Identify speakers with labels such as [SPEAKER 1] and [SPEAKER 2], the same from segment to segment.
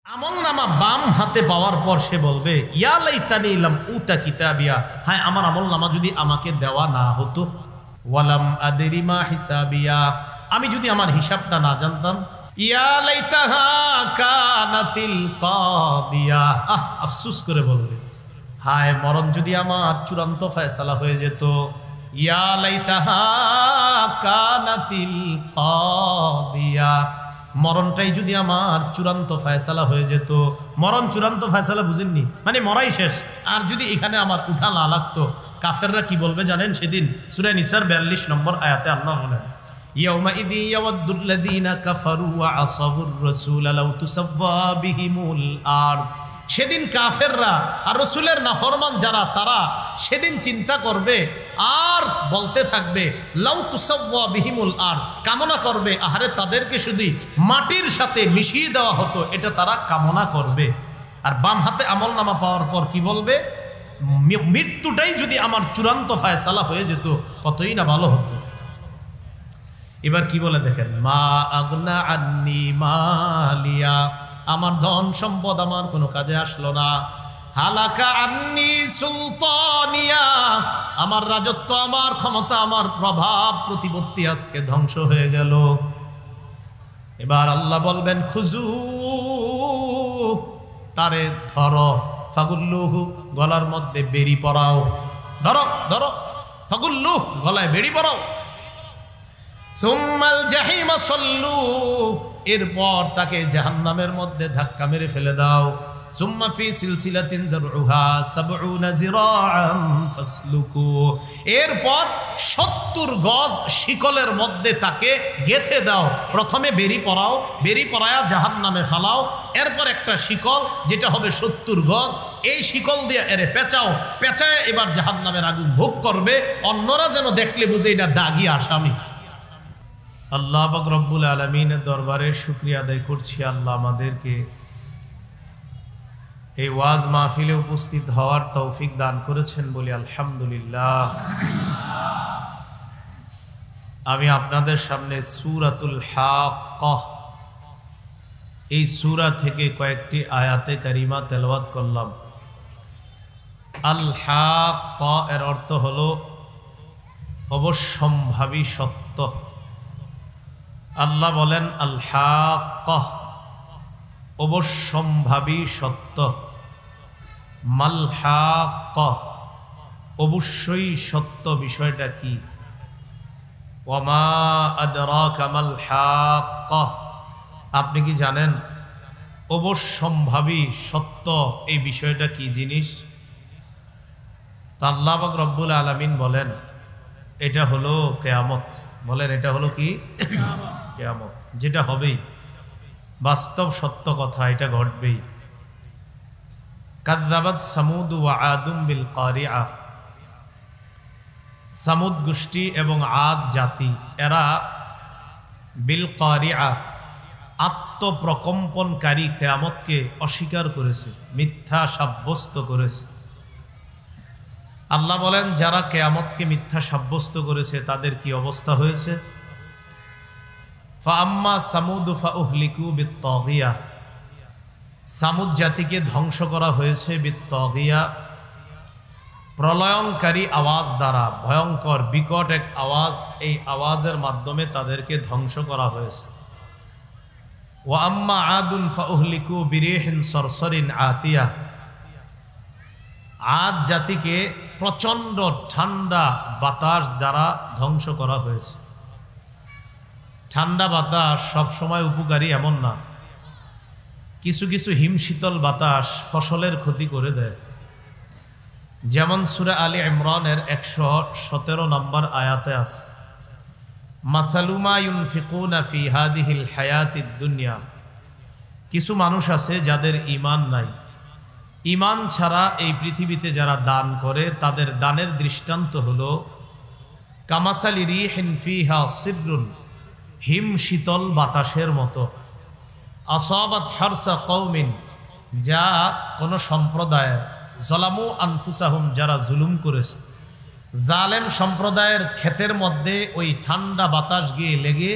[SPEAKER 1] আমলনামা বাম হাতে পাওয়ার পর সে বলবে ইয়া লাইতানি লাম উতা কিতাবিয়া, হায় আমার আমলনামা যদি আমাকে দেওয়া না হতো, ওয়ালাম আদরি মা হিসাবিয়া, আমি যদি আমার হিসাবটা না জানতাম, ইয়া লাইতাহা কানাতিল কাদিয়া, আফসোস করে বলবে হায় মরণ যদি আমার চূড়ান্ত ফয়সালা হয়ে যেত, ইয়া লাইতাহা কানাতিল কাদিয়া, মরণটাই যদি আমার চূড়ান্ত ফয়সালা হয়ে যেত। মরণ চূড়ান্ত ফয়সালা বুঝেননি, মানে মরাই শেষ। আর যদি এখানে আমার উঠা না লাগতো, কাফেররা কি বলবে জানেন? সেদিন সূরা নিসার 42 নম্বর আয়াতে আল্লাহ বলেন ইয়াউমাইযি ইয়াওয়াদ্দুল্লাযীনা কাফারু ওয়া আসাবুর রাসূল লাউ তুসাওয়া বিহিমুল আরদ, সেদিন কাফেররা আর রসুলের নাফরমান যারা, তারা সেদিন চিন্তা করবে আর বলতে থাকবে লাউ তুসাওয়া বিহিমুল আরদ, কামনা করবে আহারে তাদেরকে শুধু মাটির সাথে মিশিয়ে দেওয়া হতো, এটা তারা কামনা করবে। আর বাম হাতে আমলনামা পাওয়ার পর কি বলবে? মৃত্যুটাই যদি আমার চূড়ান্ত ফায়সালা হয়ে যেত কতই না ভালো হতো। এবার কি বলে দেখেন, মা আগনা আন্নি মালিয়া, আমার ধন সম্পদ আমার কোনো কাজে আসলো না। হালাকা আন্নি সুলতানিয়া, আমার রাজত্ব, আমার ক্ষমতা, আমার প্রভাব প্রতিপত্তি আজকে ধ্বংস হয়ে গেল। এবার আল্লাহ বলবেন খুজু, তারে ধরো, ফাগুল্লুহু, গলার মধ্যে বেড়ি পরাও, ধরো ধরো, ফাগুল্লুহ, গলায় বেড়ি পরাও। সুম্মাল জাহিমা সল্লু, এরপর তাকে জাহান্নামের মধ্যে ধাক্কা মেরে ফেলে দাও। সুম্মা ফি সিলসিলাতিন যারউহা ৭০ যিরাআন ফাসলুকু, এরপর ৭০ গজ শিকলের মধ্যে তাকে গেঁথে দাও। প্রথমে বেরি পরাও, বেরি পরায়া জাহান্নামে ফালাও, এরপর একটা শিকল যেটা হবে ৭০ গজ, এই শিকল দিয়ে এরে পেঁচাও, পেঁচায় এবার জাহান্নামের আগুন ভোগ করবে। অন্যরা যেন দেখলে বুঝে এটা দাগী আসামি। আল্লাহ পাক রব্বুল আলামিনের দরবারে শুকরিয়া আদায় করছি, আল্লাহ আমাদেরকে এই ওয়াজ মাহফিলে উপস্থিত হওয়ার তৌফিক দান করেছেন বলি আলহামদুলিল্লাহ। আমি আপনাদের সামনে সূরাতুল হাক্কাহ, এই সূরা থেকে কয়েকটি আয়াতে কারিমা তেলাওয়াত করলাম। আল হাক্কা এর অর্থ হলো অবশ্যম্ভাবী সত্য। আল্লাহ বলেন আল হাক্কাহ, অবশ্যম্ভাবী সত্য। মাল হাক্কাহ, অবশ্যই সত্য বিষয়টা কি? ওয়ামা আদরাকা মাল হাক্কাহ, আপনি কি জানেন অবশ্যম্ভাবী সত্য এই বিষয়টা কি জিনিস? তো আল্লাহ পাক রব্বুল আলামিন বলেন এটা হলো কিয়ামত। বলেন এটা হলো কি? কিয়ামত, যেটা হবেই, বাস্তব সত্য কথা, এটা ঘটবেই। কাযযাবাত সামুদ ওয়া আদুম বিল কারিআ, সামুদ গোষ্ঠী এবং আদ জাতি, এরা বিল কারিআ, আত্মপ্রকম্পনকারী কিয়ামতকে অস্বীকার করেছে, মিথ্যা সাব্যস্ত করেছে। আল্লাহ বলেন যারা কিয়ামতকে মিথ্যা সাব্যস্ত করেছে তাদের কি অবস্থা হয়েছে? ফাআম্মা সামুদ ফাউহলিকু বিত্তাগিয়া, সামুদ জাতিকে ধ্বংস করা হয়েছে বিত্তাগিয়া, প্রলয়ঙ্কারী আওয়াজ দ্বারা, ভয়ঙ্কর বিকট এক আওয়াজ, এই আওয়াজের মাধ্যমে তাদেরকে ধ্বংস করা হয়েছে। ওয়া আম্মা আদুন ফাউহলিকু বিরিহিন সরসরিন আতিয়া, আদ জাতিকে প্রচণ্ড ঠান্ডা বাতাস দ্বারা ধ্বংস করা হয়েছে। ঠান্ডা বাতাস সবসময় উপকারী এমন না, কিছু কিছু হিমশীতল বাতাস ফসলের ক্ষতি করে দেয়। যেমন সূরা আলী ইমরানের ১১৭ নম্বর আয়াতে আছে মাসালু মা ইউনফিকুনা ফি হাদিহিল হায়াতিদ দুনিয়া, কিছু মানুষ আছে যাদের ঈমান নাই, ঈমান ছাড়া এই পৃথিবীতে যারা দান করে তাদের দানের দৃষ্টান্ত হলো কামাসালি রিহিন ফিহা সিররুন, হিম শীতল বাতাসের মতো, আসাবাত হারসা কওমিন, যা কোন সম্প্রদায়, জলামু আনফুসাহুম, যারা জুলুম করেছে, জালেম সম্প্রদায়ের ক্ষেতের মধ্যে ওই ঠান্ডা বাতাস গিয়ে লেগে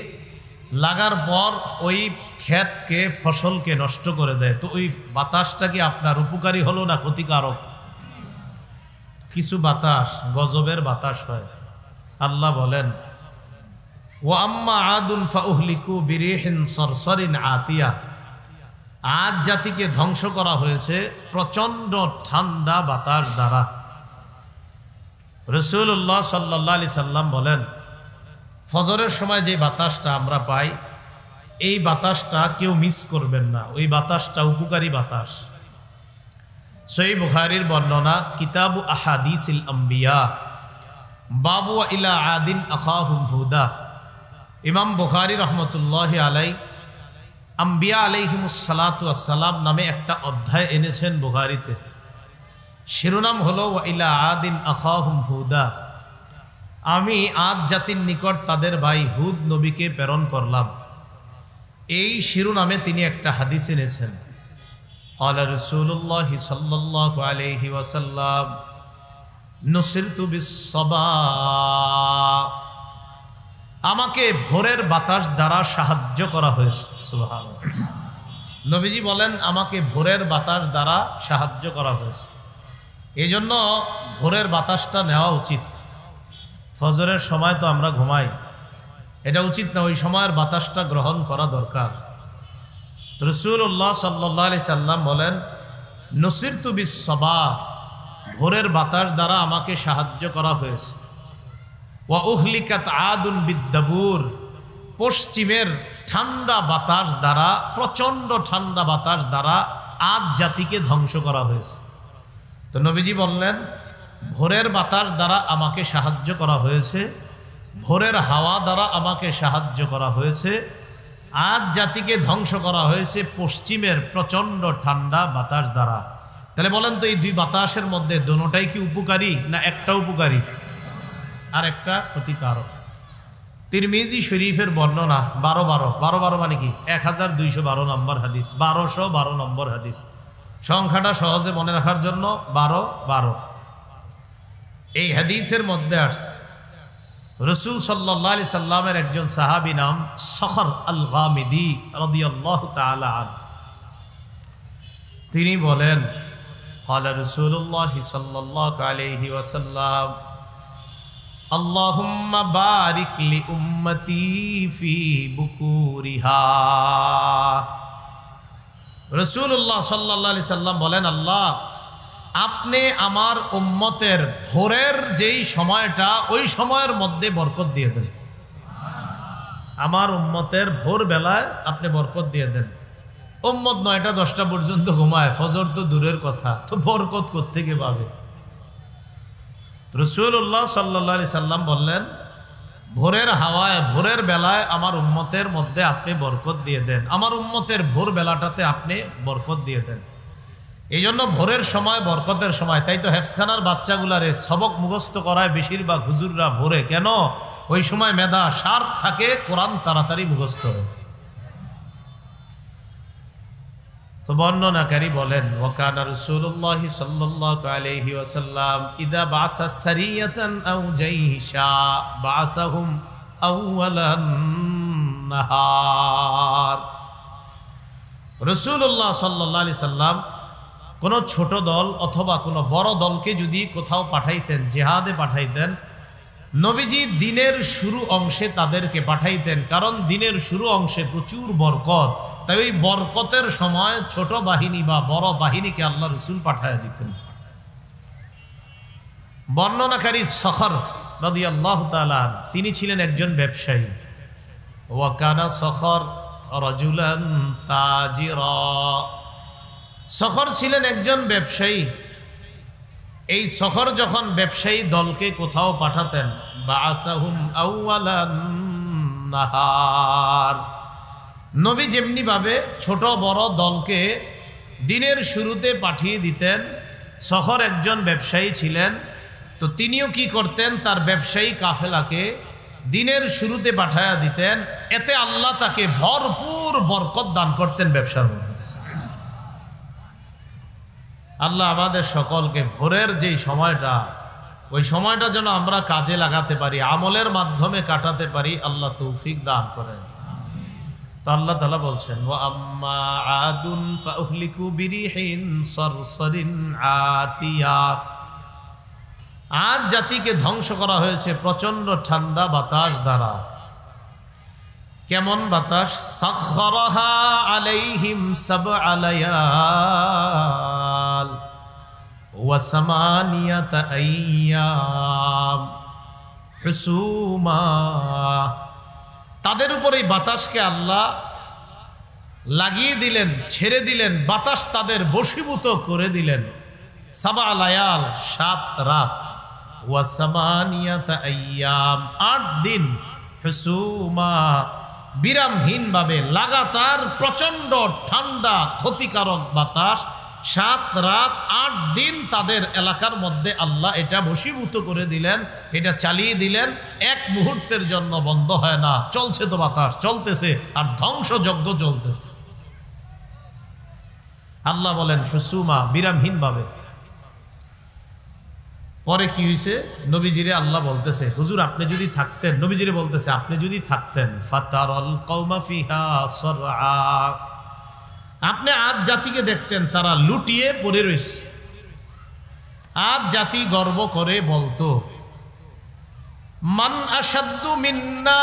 [SPEAKER 1] লাগার পর ওই ক্ষেতকে ফসলকে নষ্ট করে দেয়, তো ওই বাতাসটা কি আপনার উপকারী হলো না ক্ষতিকারক? কিছু বাতাস গজবের বাতাস হয়। আল্লাহ বলেন ওয়া আম্মা আদুন ফাউহলিকু বিরিহিন সরসরিন আতিয়া, আদ জাতিকে ধ্বংস করা হয়েছে প্রচন্ড ঠান্ডা বাতাস দ্বারা। রাসূলুল্লাহ সাল্লাল্লাহু আলাইহি সাল্লাম বলেন ফজরের সময় যে বাতাসটা আমরা পাই, এই বাতাসটা কেউ মিস করবেন না, ওই বাতাসটা উপকারী বাতাস। সহিহ বুখারীর বর্ণনা, কিতাবু আহাদিসিল আম্বিয়া, বাবু ইলা আদিন আখাহুম হুদা। ইমাম বুখারী রহমতুল্লাহি আলাইহি আম্বিয়া আলাইহিমুস সালাতু ওয়াস সালাম নামে একটা অধ্যায় এনেছেন বুখারীতে। শিরোনাম হলো ওয়া ইলা আদিন আখাহুম হুদা, আমি আদ জাতির নিকট তাদের ভাই হুদ নবীকে প্রেরণ করলাম। এই শিরোনামে তিনি একটা হাদিস এনেছেন। ক্বালা রাসূলুল্লাহ সাল্লাল্লাহু আলাইহি ওয়াসাল্লাম নুসিরতু বিস-সাবা, আমাকে ভোরের বাতাস দ্বারা সাহায্য করা হয়েছে। সুবহানাল্লাহ। নবীজি বলেন আমাকে ভোরের বাতাস দ্বারা সাহায্য করা হয়েছে। এই জন্য ভোরের বাতাসটা নেওয়া উচিত। ফজরের সময় তো আমরা ঘুমাই, এটা উচিত না, ওই সময়ের বাতাসটা গ্রহণ করা দরকার। রাসূলুল্লাহ সাল্লাল্লাহু আলাইহি সাল্লাম বলেন নুসিরতু বিস-সাবা, ভোরের বাতাস দ্বারা আমাকে সাহায্য করা হয়েছে। ওয়া উহলিকাত আদুন বিদ-দাবুর, পশ্চিমের ঠান্ডা বাতাস দ্বারা, প্রচন্ড ঠান্ডা বাতাস দ্বারা আদ জাতিকে ধ্বংস করা হয়েছে। তো নবীজি বললেন ভোরের বাতাস দ্বারা আমাকে সাহায্য করা হয়েছে, ভোরের হাওয়া দ্বারা আমাকে সাহায্য করা হয়েছে, আদ জাতিকে ধ্বংস করা হয়েছে পশ্চিমের প্রচন্ড ঠান্ডা বাতাস দ্বারা। তাহলে বলেন তো এই দুই বাতাসের মধ্যে দুটোটাই কি উপকারী না একটা উপকারী আর একটা ক্ষতিকারক? তিরমিজি শরীফের বর্ণনা 12 মানে কি 1212 নম্বর হাদিস, 1212 নম্বর হাদিস। সংখ্যাটা সহজে মনে রাখার জন্য 12 এই হাদিসের মধ্যে আসছে রাসূল সাল্লাল্লাহু আলাইহি সাল্লামের একজন সাহাবী নাম সখর আল গামিদি রাদিয়াল্লাহু তাআলা আনহু, তিনি বলেন ক্বালা রাসূলুল্লাহ সাল্লাল্লাহু আলাইহি ওয়াসাল্লাম আল্লাহুম্মা বারিক লি উম্মতি ফি বুকুরিহা। রাসূলুল্লাহ সাল্লাল্লাহু আলাইহি সাল্লাম বলেন আল্লাহ আপনি আমার উম্মতের ভোরের যেই সময়টা, ওই সময়ের মধ্যে বরকত দিয়ে দেন। আমার উম্মতের ভোর বেলায় আপনি বরকত দিয়ে দেন। উম্মত 9টা-10টা পর্যন্ত ঘুমায়, ফজর তো দূরের কথা, তো বরকত কোত্থেকে পাবে? রাসূলুল্লাহ সাল্লাল্লাহু আলাইহি সাল্লাম বললেন ভোরের হাওয়ায়, ভোরের বেলায় আমার উম্মতের মধ্যে আপনি বরকত দিয়ে দেন, আমার উম্মতের ভোর বেলাটাতে আপনি বরকত দিয়ে দেন। এই জন্য ভোরের সময় বরকতের সময়, তাই তো হেফজখানার বাচ্চাগুলারে সবক মুখস্থ করায় বেশিরভাগ হুজুররা ভোরে। কেন? ওই সময় মেধা শার্প থাকে, কোরআন তাড়াতাড়ি মুখস্থ হয়। তো বর্ণনাকারী বলেন ওয়াকানা রাসূলুল্লাহ সাল্লাল্লাহু আলাইহি ওয়াসাল্লাম ইযা বাসা সারিয়াতান আও জাইশা বাসাহুম আউওয়ালান নাহার। রাসূলুল্লাহ সাল্লাল্লাহু আলাইহি সাল্লাম কোনো ছোট দল অথবা কোনো বড় দলকে যদি কোথাও পাঠাইতেন, জিহাদে পাঠাইতেন, নবীজি দিনের শুরু অংশে তাদেরকে পাঠাইতেন, কারণ দিনের শুরু অংশে প্রচুর বরকত। তাই ওই বরকতের সময় ছোট বাহিনী বা বড় বাহিনীকে আল্লাহ রাসূল পাঠায় দিতেন। বর্ণনাকারী সখর রাদিয়াল্লাহু তাআলা তিনি ছিলেন একজন ব্যবসায়ী। ওয়া কানা সখর রাজুলান তাজিরা, সখর ছিলেন একজন ব্যবসায়ী। এই সখর যখন ব্যবসায়ী দলকে কোথাও পাঠাতেন, বাআসাহুম আউওয়ালান নাহার, নবী যেমনি ভাবে ছোট বড় দলকে দিনের শুরুতে পাঠিয়ে দিতেন, সখর একজন ব্যবসায়ী ছিলেন, তো তিনিও কি করতেন, তার ব্যবসায়ী কাফেলাকে দিনের শুরুতে পাঠায়া দিতেন। এতে আল্লাহ তাকে ভরপুর বরকত দান করতেন ব্যবসার মধ্যে। আল্লাহ আমাদের সকলকে ভোরের যেই সময়টা, ওই সময়টা যেন আমরা কাজে লাগাতে পারি, আমলের মাধ্যমে কাটাতে পারি, আল্লাহ তৌফিক দান করেন। তো আল্লাহ তাআলা বলছেন ওয়া আম্মা আদুন ফাউহলিকু বিরিহিন সরসরিন আতিয়া। আদ জাতিকে ধ্বংস করা হয়েছে প্রচন্ড ঠান্ডা বাতাস দ্বারা। কেমন বাতাস? সাখখারাহা আলাইহিম সাবআ লায়াল ওয়া সামানিয়াতা আইয়াম হুসুমা। তাদের উপর এই বাতাসকে আল্লাহ লাগিয়ে দিলেন, ছেড়ে দিলেন, বাতাস তাদের বশীভূত করে দিলেন। সাবা লায়াল 7 রাত, ওয়া সামানিয়াতা আইয়াম 8 দিন, হুসুমা বিরামহীন ভাবে লাগাতার প্রচন্ড ঠান্ডা ক্ষতিকারক বাতাস 7 রাত 8 দিন তাদের এলাকার মধ্যে আল্লাহ এটা বশীভূত করে দিলেন, এটা চালিয়ে দিলেন। এক মুহূর্তের জন্য বন্ধ হয় না, চলছে তো বাতাস, চলতেছে আর ধ্বংসযজ্ঞ চলতেছে। আল্লাহ বলেন হুসুমা বিরামহীন ভাবে। পরে কি হয়েছে? নবীজিরে আল্লাহ বলতেছে হুজুর আপনি যদি থাকতেন, নবীজিরে বলতেছে আপনি যদি থাকতেন, ফাতারাল কওমা ফিহা সরআ, আপনি আদ জাতিকে দেখতেন তারা লুটিয়ে পড়ে রয়েছে। আদ জাতি গর্ব করে বলতো মান আশাদ্দু মিন্না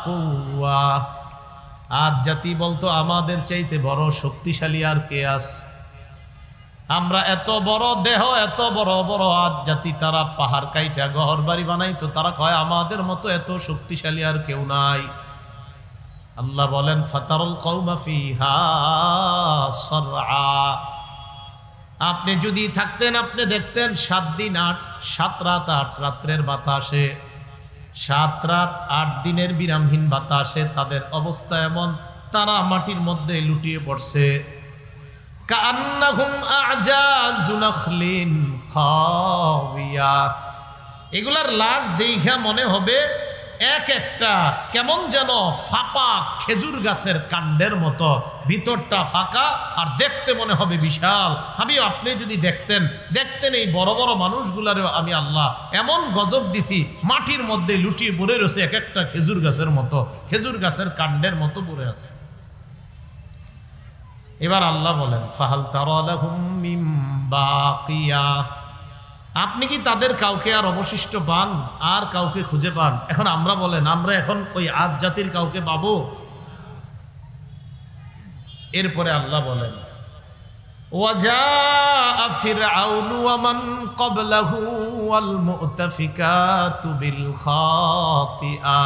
[SPEAKER 1] কুওয়া, আদ জাতি বলতো আমাদের চাইতে বড় শক্তিশালী আর কে আছে? আমরা এত বড় দেহ, এত বড় বড় আদ জাতি, তারা পাহাড় কাইটা ঘর বাড়ি বানাইতো, তারা কয় আমাদের মতো এত শক্তিশালী আর কেউ নাই। আল্লাহ বলেন ফাতারুল কওমা ফিহা সরআ, আপনি যদি থাকতেন আপনি দেখতেন 7 দিন 7 রাত 8 রাত্রের বাতাসে, 7 রাত 8 দিনের বিরামহীন বাতাসে তাদের অবস্থা এমন, তারা মাটির মধ্যে লুটিয়ে পড়ছে। কাআন্নাহুম আ'জাযু নাখলিন খাওয়িয়া, এগুলার লাশ দেখা মনে হবে এক একটা কেমন যেন ফাঁপা খেজুর গাছের কাণ্ডের মতো, ভিতরটা ফাঁকা আর দেখতে মনে হবে বিশাল। আমি আপনি যদি দেখতেন এই বড় বড় মানুষগুলারেও আমি আল্লাহ এমন গজব দিছি, মাটির মধ্যে লুটিয়ে পড়ে রয়েছে এক একটা খেজুর গাছের মতো, খেজুর গাছের কাণ্ডের মতো পড়ে আছে। এবার আল্লাহ বলেন ফাহাল তারা লাহুম মিন বাকিয়া, আপনি কি তাদের কাউকে আর অবশিষ্ট পান? আর কাউকে খুঁজে পান? এখন আমরা বলেন আমরা এখন ওই আদ জাতির কাউকে পাবো? এরপরে আল্লাহ বলেন ওয়াজাআ ফিরআউনু ওয়া মান ক্বাবলাহু ওয়াল মুতাফিকাতু বিল খাতিআ,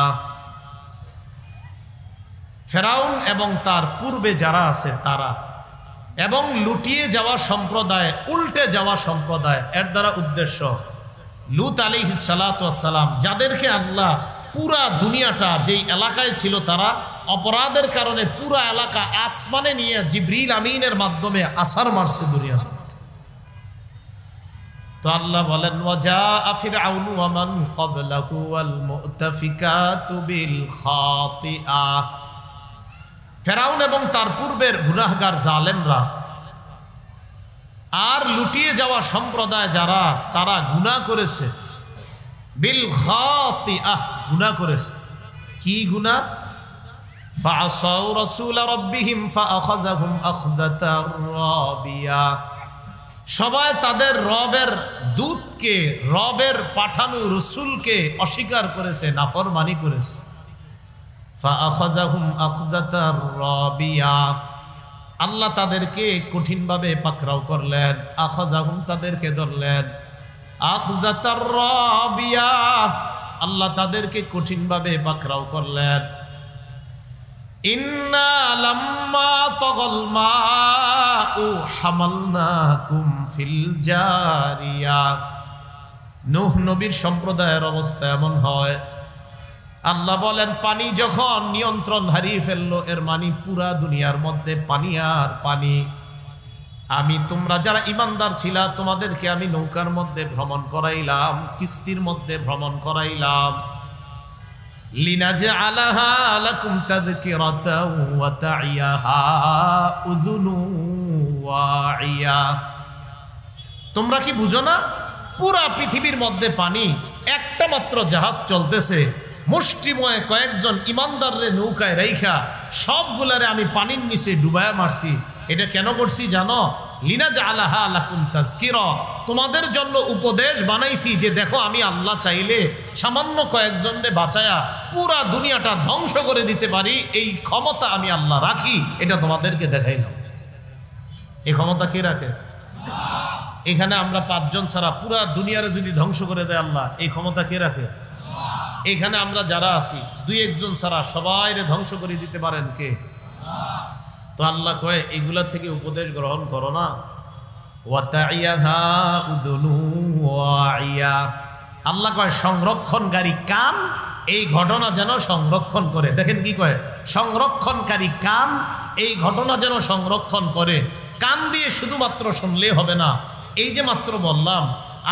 [SPEAKER 1] ফেরাউন এবং তার পূর্বে যারা আছে তারা এবং লুটিয়ে যাওয়া সম্প্রদায়, উল্টে যাওয়া সম্প্রদায়, এর দ্বারা উদ্দেশ্য লূত আলাইহিস সালাতু ওয়াস সালাম, যাদেরকে আল্লাহ পুরা দুনিয়াটা যেই এলাকায় ছিল তারা অপরাধের কারণে পুরা এলাকা আসমানে নিয়ে জিবরিল আমিনের মাধ্যমে আসার মারছে দুনিয়া। তো আল্লাহ বলেন ওয়াজাআ ফিরআউনু ওয়া মান ক্বাবলাহু ওয়াল মুতাফিকাতু বিল খাতিআ, ফেরাউন এবং তার পূর্বের গুনাহগার জালেমরা আর লুটিয়ে যাওয়া সম্প্রদায় যারা তারা গুনাহ করেছে, বিল খাতিআহ গুনাহ করেছে। কি গুনাহ? ফাআসাউ রাসূল রাব্বিহিম ফাআখাযাহুম আখযাতার রাবিয়া, সবাই তাদের রবের দূতকে, রবের পাঠানো রাসূলকে অস্বীকার করেছে, নাফরমানি করেছে। ফাআখাযাহুম আখযাতার রাবিয়া, আল্লাহ তাদেরকে কঠিনভাবে পাকড়াও করলেন। আখাযাহুম তাদেরকে ধরলেন, আখযাতার রাবিয়া আল্লাহ তাদেরকে কঠিনভাবে পাকড়াও করলেন। ইন্না লাম্মা তাগাল মাউ হামালনাকুম ফিল জারিয়া, নূহ নবীর সম্প্রদায়ের অবস্থা এমন হয়, আল্লাহ বলেন পানি যখন নিয়ন্ত্রণ হারিয়ে ফেললো, এর মানে পুরা দুনিয়ার মধ্যে পানি আর পানি। আমি তোমরা যারা ইমানদার ছিলা তোমাদেরকে আমি নৌকার মধ্যে ভ্রমণ করাইলাম, কিস্তির মধ্যে ভ্রমণ করাইলাম। লিনাজআলাহা লাকুম তাযকিরাতাও ওয়া তা'iয়াহা উযুনু ওয়াইয়া, তোমরা কি বুঝো না পুরা পৃথিবীর মধ্যে পানি, একটা মাত্র জাহাজ চলতেছে, মুষ্টিময় কয়েকজন ইমানদাররে নৌকায় রাইখা সবগুলারে আমি পানির নিচে ডুবায়া মারছি। এটা কেন করছি জানো? লিনাজআলাহা লাকুম তাযকিরা, তোমাদের জন্য উপদেশ বানাইছি যে দেখো আমি আল্লাহ চাইলে সামান্য কয়েকজনকে বাঁচায়া পুরা দুনিয়াটা ধ্বংস করে দিতে পারি, এই ক্ষমতা আমি আল্লাহ রাখি, এটা তোমাদেরকে দেখাইলাম। এই ক্ষমতা কে রাখে? এখানে আমরা 5 জন ছাড়া পুরা দুনিয়ারে যদি ধ্বংস করে দেয় আল্লাহ, এই ক্ষমতা কে রাখে? এখানে আমরা যারা আছি 2-1 জন ছাড়া সবাইরে ধ্বংস করে দিতে পারেন কে? তো আল্লাহ কয় এগুলা থেকে উপদেশ গ্রহণ করো না। আল্লাহ কয় সংরক্ষণকারী কান এই ঘটনা যেন সংরক্ষণ করে। দেখেন কি কয়, সংরক্ষণকারী কান এই ঘটনা যেন সংরক্ষণ করে। কান দিয়ে শুধুমাত্র শুনলে হবে না। এই যে মাত্র বললাম,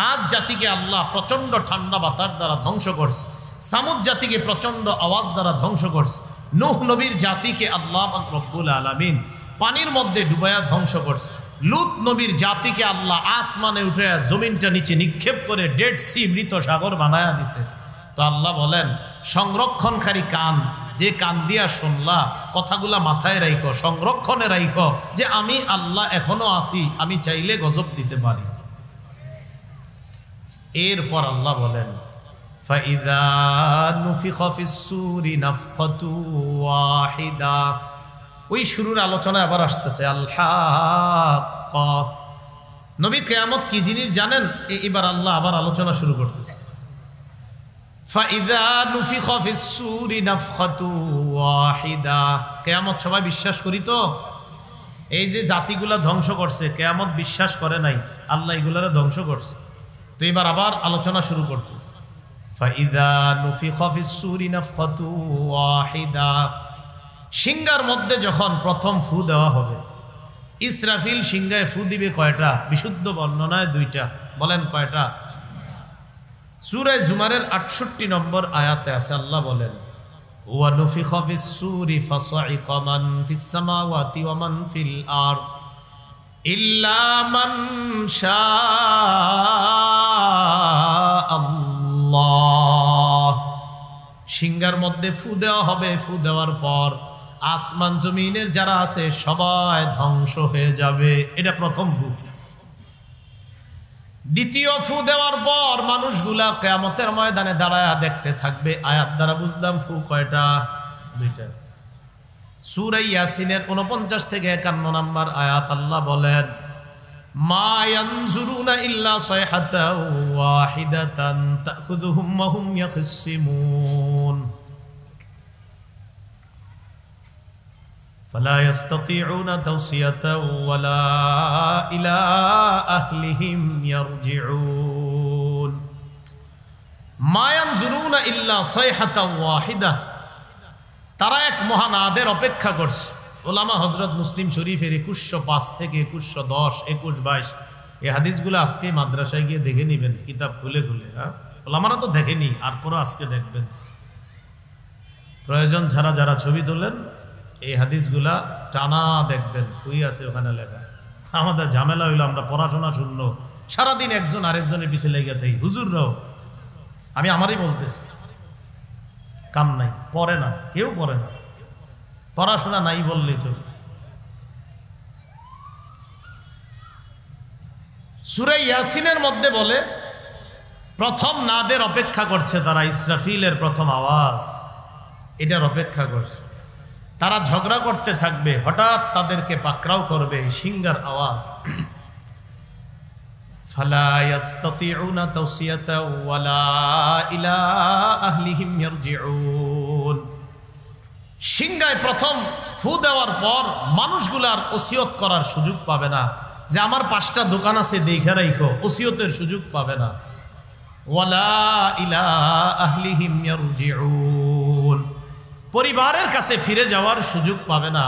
[SPEAKER 1] আজ জাতিকে আল্লাহ প্রচন্ড ঠান্ডা বাতাস দ্বারা ধ্বংস করছে, সামুদ জাতিকে প্রচন্ড আওয়াজ দ্বারা ধ্বংস করছে, নূহ নবীর জাতিকে আল্লাহ রব্বুল আলামিন পানির মধ্যে ডুবায়া ধ্বংস করছে, লূত নবীর জাতিকে আল্লাহ আসমানে উঠে জমিনটা নিচে নিক্ষেপ করে ডেড সি মৃত সাগর বানায়া দিছে। তো আল্লাহ বলেন সংরক্ষণকারী কান, যে কান দিয়া শুনলা কথাগুলা মাথায় রাখো, সংরক্ষণে রাখো যে আমি আল্লাহ এখনো আছি, আমি চাইলে গজব দিতে পারি। এরপর আল্লাহ বলেন ফাইদা নুফিখা ফিস-সূরি নাফখাতু ওয়াহিদা, ওই শুরুর আলোচনা আবার আসতেছে আল হাক্কা। নবী কিয়ামত কি জিনিস জানেন? এবার আল্লাহ আবার আলোচনা শুরু করতেছে। ফাইদা নুফিখা ফিস-সূরি নাফখাতু ওয়াহিদা, কিয়ামত সবাই বিশ্বাস করি তো? এই যে জাতিগুলা ধ্বংস করছে, কিয়ামত বিশ্বাস করে নাই, আল্লাহ এগুলারে ধ্বংস করছে। তো এবার আবার আলোচনা শুরু করতেছে। ফাইদা নুফিখা ফিস-সূরি নাফখাতু ওয়াহিদা, সিংহার মধ্যে যখন প্রথম ফু দেওয়া হবে, ইসরাফিল সিংহায় ফু দিবে কয়টা? বিশুদ্ধ বর্ণনায় 2টা। বলেন কয়টা? সূরা জুমারের 68 নম্বর আয়াতে আছে, আল্লাহ বলেন ওয়া নুফিখা ফিস-সূরি ফাসাইকা মান ফিস-সামাওয়াতি ওয়া মান ফিল আরদ ইল্লা মান শাআল্লাহ। সিংহার মধ্যে ফু দেওয়া হবে, ফু দেওয়ার পর আসমান জমিনের যারা আছে সবাই ধ্বংস হয়ে যাবে। এটা প্রথম ফু। দ্বিতীয় ফু দেওয়ার পর মানুষগুলা কিয়ামতের ময়দানে দাঁড়ায়া দেখতে থাকবে। আয়াত দ্বারা বুঝলাম ফু কয়টা? 2টা। সূরা ইয়াসিনের 49 থেকে 51 নম্বর আয়াত আল্লাহ বলেন মা ইয়ানজুরুনা ইল্লা সায়হাতাও ওয়াহিদাতান তাখুযুহুম ওয়া হুম ইয়াখসিমুন ফালা ইস্তাতিউনা তাওসিয়াতাও ওয়ালা ইলা আহলিহিম ইয়ারজিউন। মা ইয়ানজুরুনা ইল্লা সায়হাতাও ওয়াহিদা, তারা এক মহানাদের অপেক্ষা করছে। ওলামা হযরত মুসলিম শরীফের 2105 থেকে 2110, 21-22 এই হাদিসগুলো আজকে মাদ্রাসায় গিয়ে দেখে নেবেন, কিতাব খুলে খুলে। হ্যাঁ, ওলামারা তো দেখেনি, আর পরে আজকে দেখবেন। প্রয়োজন ছাড়া যারা ছবি তোলেন এই হাদিসগুলা টানা দেখবেন, কই আছে ওখানে লেখা। আমাদের ঝামেলা হইলো আমরা পড়াশোনা শূন্য, সারাদিন একজন আরেকজনের পিছিয়ে লেগে থাকি। হুজুররাও, আমি আমারই বলতেছি, কাম নাই, পড়ে না, কেউ পড়ে না, পড়াশোনা নাই বললেই চলে। সূরা ইয়াসিনের মধ্যে বলে প্রথম নাদের অপেক্ষা করছে তারা, ইসরাফিলের প্রথম আওয়াজ, এটার অপেক্ষা করছে। তারা ঝগড়া করতে থাকবে, হঠাৎ তাদেরকে পাকড়াও করবে সিংহার আওয়াজ। ফালা ইস্তাতিউনা তাওসিয়াতা ওয়ালা ইলা আহলিহিম ইয়ারজিউন। সিংহায় প্রথম ফু দেওয়ার পর মানুষগুলার ওসিয়ত করার সুযোগ পাবে না, যে আমার 5টা দোকান আছে দেখে রাখো, ওসিয়তের সুযোগ পাবে না। ওয়ালা ইলা আহলিহিম ইয়ারজিউন, পরিবারের কাছে ফিরে যাওয়ার সুযোগ পাবে না।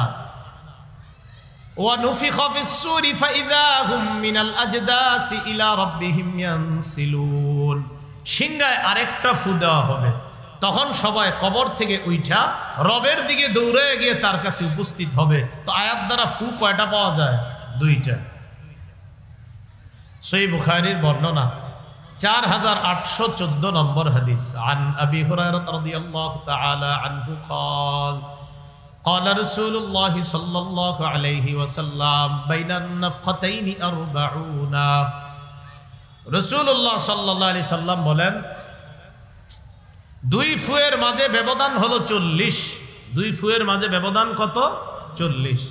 [SPEAKER 1] ওয়া নুফিখা ফিস-সূরি ফাইযা হুম মিনাল আজদাসি ইলা রাব্বিহিম ইয়ানসিলুন। সিংহায় আরেকটা ফু দেওয়া হবে, তখন সবাই কবর থেকে উঠা রবের দিকে দৌড়ে গিয়ে তার কাছে উপস্থিত হবে। তো আয়াত দ্বারা ফু কয়টা পাওয়া যায়? 2টা। সহিহ বুখারীর বর্ণনা 4814 নম্বর হাদিস। আন আবি হুরায়রা রাদিয়াল্লাহু তাআলা আনহু قال قال رسول الله صلى الله عليه وسلم بين النفختين 40 রাসূলুল্লাহ সাল্লাল্লাহু আলাইহি সাল্লাম বলেন দুই ফুয়ের মাঝে ব্যবধান হলো 40। দুই ফুয়ের মাঝে ব্যবধান কত? 40।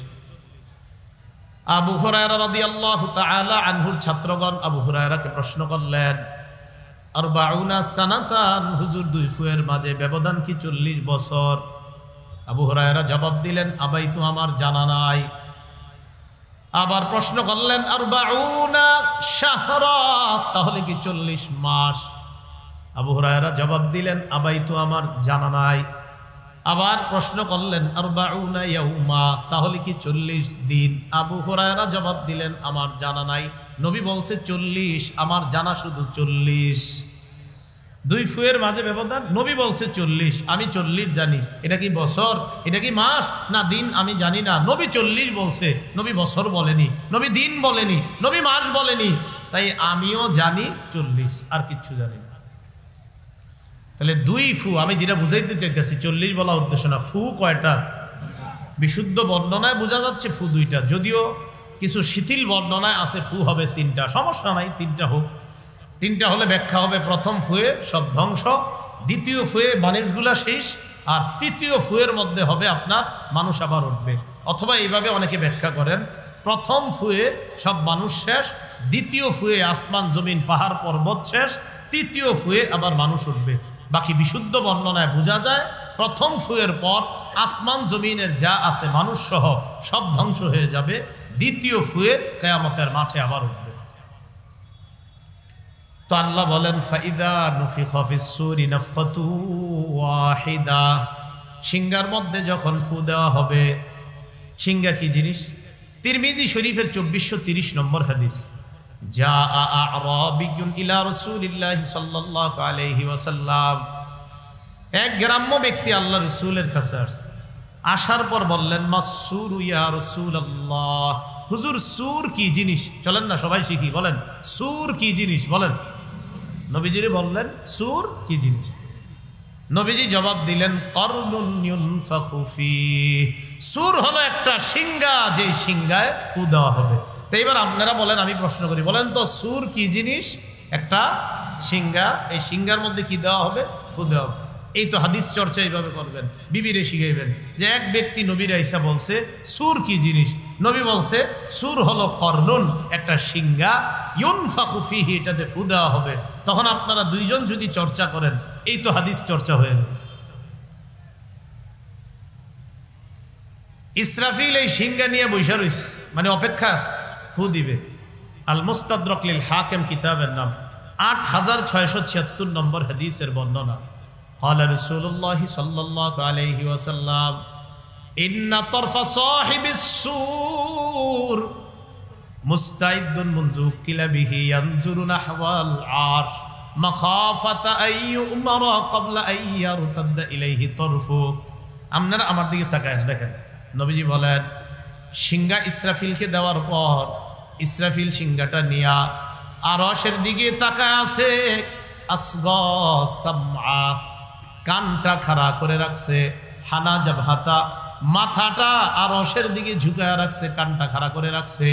[SPEAKER 1] আবু হুরায়রা রাদিয়াল্লাহু তাআলা আনহুর ছাত্রগণ আবু হুরায়রাকে প্রশ্ন করলেন 40 সানাতান, হুজুর দুই ফুয়ের মাঝে ব্যবধান কি 40 বছর? আবু হুরায়রা জবাব দিলেন আবাইতু, আমার জানা নাই। আবার প্রশ্ন করলেন 40 শাহরা, তাহলে কি 40 মাস? আবু হুরায়রা জবাব দিলেন আবাইতু, আমার জানা নাই। আবার প্রশ্ন করলেন 40 ইয়াউমা, তাহলে কি 40 দিন? আবু হুরায়রা জবাব দিলেন আমার জানা নাই। নবী বলছে 40, আমার জানা শুধু 40। দুই ফুয়ের মাঝে ব্যবধান, নবী বলছে 40, আমি 40 জানি। এটা কি বছর, এটা কি মাস না দিন আমি জানি না। নবী 40 বলছে, নবী বছর বলেনি, নবী দিন বলেনি, নবী মাস বলেনি, তাই আমিও জানি 40, আর কিচ্ছু জানি না। তাহলে দুই ফু, আমি যেটা বুঝাইতে চাইতেছি 40 বলা উদ্দেশ্য না। ফু কয়টা? বিশুদ্ধ বর্ণনায় বোঝা যাচ্ছে ফু দুইটা, যদিও কিছু শিথিল বর্ণনায় আছে ফু হবে 3টা। সমস্যা নাই, 3টা হোক। 3টা হলে ব্যাখ্যা হবে প্রথম ফুয়ে সব ধ্বংস, দ্বিতীয় ফুয়ে মানুষগুলা শেষ, আর তৃতীয় ফুয়ের মধ্যে হবে আপনার মানুষ আবার উঠবে। অথবা এইভাবে অনেকে ব্যাখ্যা করেন প্রথম ফুয়ে সব মানুষ শেষ, দ্বিতীয় ফুয়ে আসমান জমিন পাহাড় পর্বত শেষ, তৃতীয় ফুয়ে আবার মানুষ উঠবে। বাকি বিশুদ্ধ বর্ণনায় বোঝা যায় প্রথম ফুয়ের পর আসমান জমিনের যা আছে মানুষ সহ সব ধ্বংস হয়ে যাবে, দ্বিতীয় ফুয়ে কিয়ামতের মাঠে আবার উঠবে। তো আল্লাহ বলেন ফাইদা নুফিখা ফিস-সূরি নাফখাতু ওয়াহিদা, সিংহার মধ্যে যখন ফু দেওয়া হবে। সিংহা কি জিনিস? তিরমিজি শরীফের 2430 নম্বর হাদিস। জা আ'রাবিয়্যুন ইলা রাসূলিল্লাহি সাল্লাল্লাহু আলাইহি ওয়াসাল্লাম, এক গ্রাম্য ব্যক্তি আল্লাহ রাসূলের কাছে আসছে। আসার পর বললেন মাসসুরু ইয়া রাসূলুল্লাহ, হুজুর সূর কি জিনিস? চলেন না সবাই শিখি, বলেন সূর কি জিনিস বলেন। নবীজিরে বললেন সূর কি জিনিস? নবীজি জবাব দিলেন করনুন ইউনফাখু ফীহ, সূর হলো একটা সিংহা, যে সিংহায় ফু দেওয়া হবে। তো এবার আপনারা বলেন, আমি প্রশ্ন করি, বলেন তো সূর কি জিনিস? একটা সিংহা, এই সিংহার মধ্যে কি দেওয়া হবে? ফু দেওয়া হবে। এই তো হাদিস চর্চা এইভাবে করবেন, বিবিরে শিখাইবেন যে এক ব্যক্তি নবীর আইসা বলছে সূর কি জিনিস? নবী বলছে সূর হলো করনুন, একটা সিংহা, ইউনফাখু ফীহি, এটাতে ফু দেওয়া হবে। তখন আপনারা দুইজন যদি চর্চা করেন, এই তো হাদিস চর্চা হয়ে যাবে। ইসরাফিল এই সিংহা নিয়ে বৈশা রইছে, মানে অপেক্ষা ফু দিবে। আল মুস্তাদরাক লিল হাকিম কিতাবের নাম, 8676 নম্বর হাদিসের বর্ণনা। قال رسول الله صلى الله عليه وسلم إن طرف صاحب السور مستعد منذ وكل به ينظر نحو العرش مخافة أن يؤمر قبل أن يرتد إليه طرفه। আপনারা আমার দিকে তাকান, দেখেন নবীজি বলেন সিংহা ইসরাফিলকে দেওয়ার পর ইসরাফিল সিংহাটা নিয়া আরশের দিকে তাকায় আছে। আসগা সামআ, কানটা খাড়া করে রাখছে, হানা জাবহাতা, মাথাটা আরশের দিকে ঝুঁকায় রাখছে, কানটা খাড়া করে রাখছে,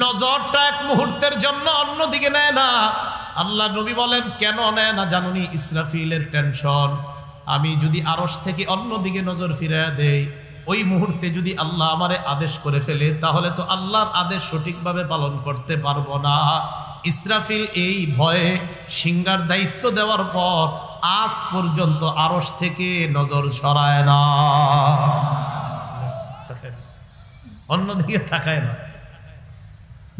[SPEAKER 1] নজরটা এক মুহূর্তের জন্য অন্যদিকে নেয় না। আল্লাহ নবী বলেন কেন নেয় না জানুনি? ইসরাফিলের টেনশন, আমি যদি আরশ থেকে অন্যদিকে নজর ফিরিয়ে দেই, ওই মুহূর্তে যদি আল্লাহ আমারে আদেশ করে ফেলে, তাহলে তো আল্লাহর আদেশ সঠিকভাবে পালন করতে পারবো না। ইসরাফিল এই ভয়ে সিংহার দায়িত্ব দেওয়ার পর আজ পর্যন্ত আরশ থেকে নজর সরায় না, অন্যদিকে তাকায় না।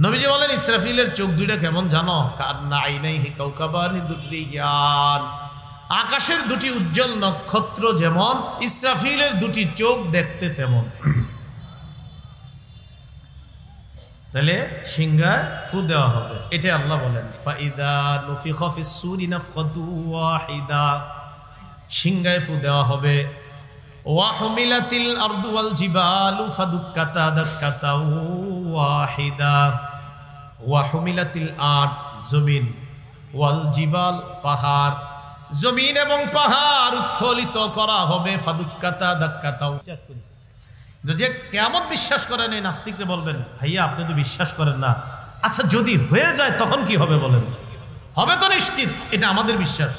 [SPEAKER 1] নবীজি বলেন ইসরাফিলের চোখ দুইটা কেমন জানো? কান্না আইনাইহি কাওকাবানি দুররিয়ান, আকাশের দুটি উজ্জ্বল নক্ষত্র যেমন, ইসরাফিলের দুটি চোখ দেখতে তেমন। তাহলে সিংহায় ফু দেওয়া হবে, এটা আল্লাহ বলেন ফাইদা নুফিখা ফিস-সূরি নাফখাতু ওয়াহিদা, সিংহায় ফু দেওয়া হবে। ওয়া হুমিলাতিল আরদু ওয়াল জিবালু ফাদুক্কাতা দাক্কাতা ওয়াহিদা, ওয়া হুমিলাতিল আরদ, জমিন ওয়াল জিবাল পাহাড়, জমিন এবং পাহাড় উত্থোলিত করা হবে, ফাদুক্কাতা দাক্কাতা। যে কিয়ামত বিশ্বাস করেন এই নাস্তিকরে বলবেন, ভাইয়া আপনি তো বিশ্বাস করেন না, আচ্ছা যদি হয়ে যায় তখন কি হবে বলেন? হবে তো নিশ্চিত, এটা আমাদের বিশ্বাস।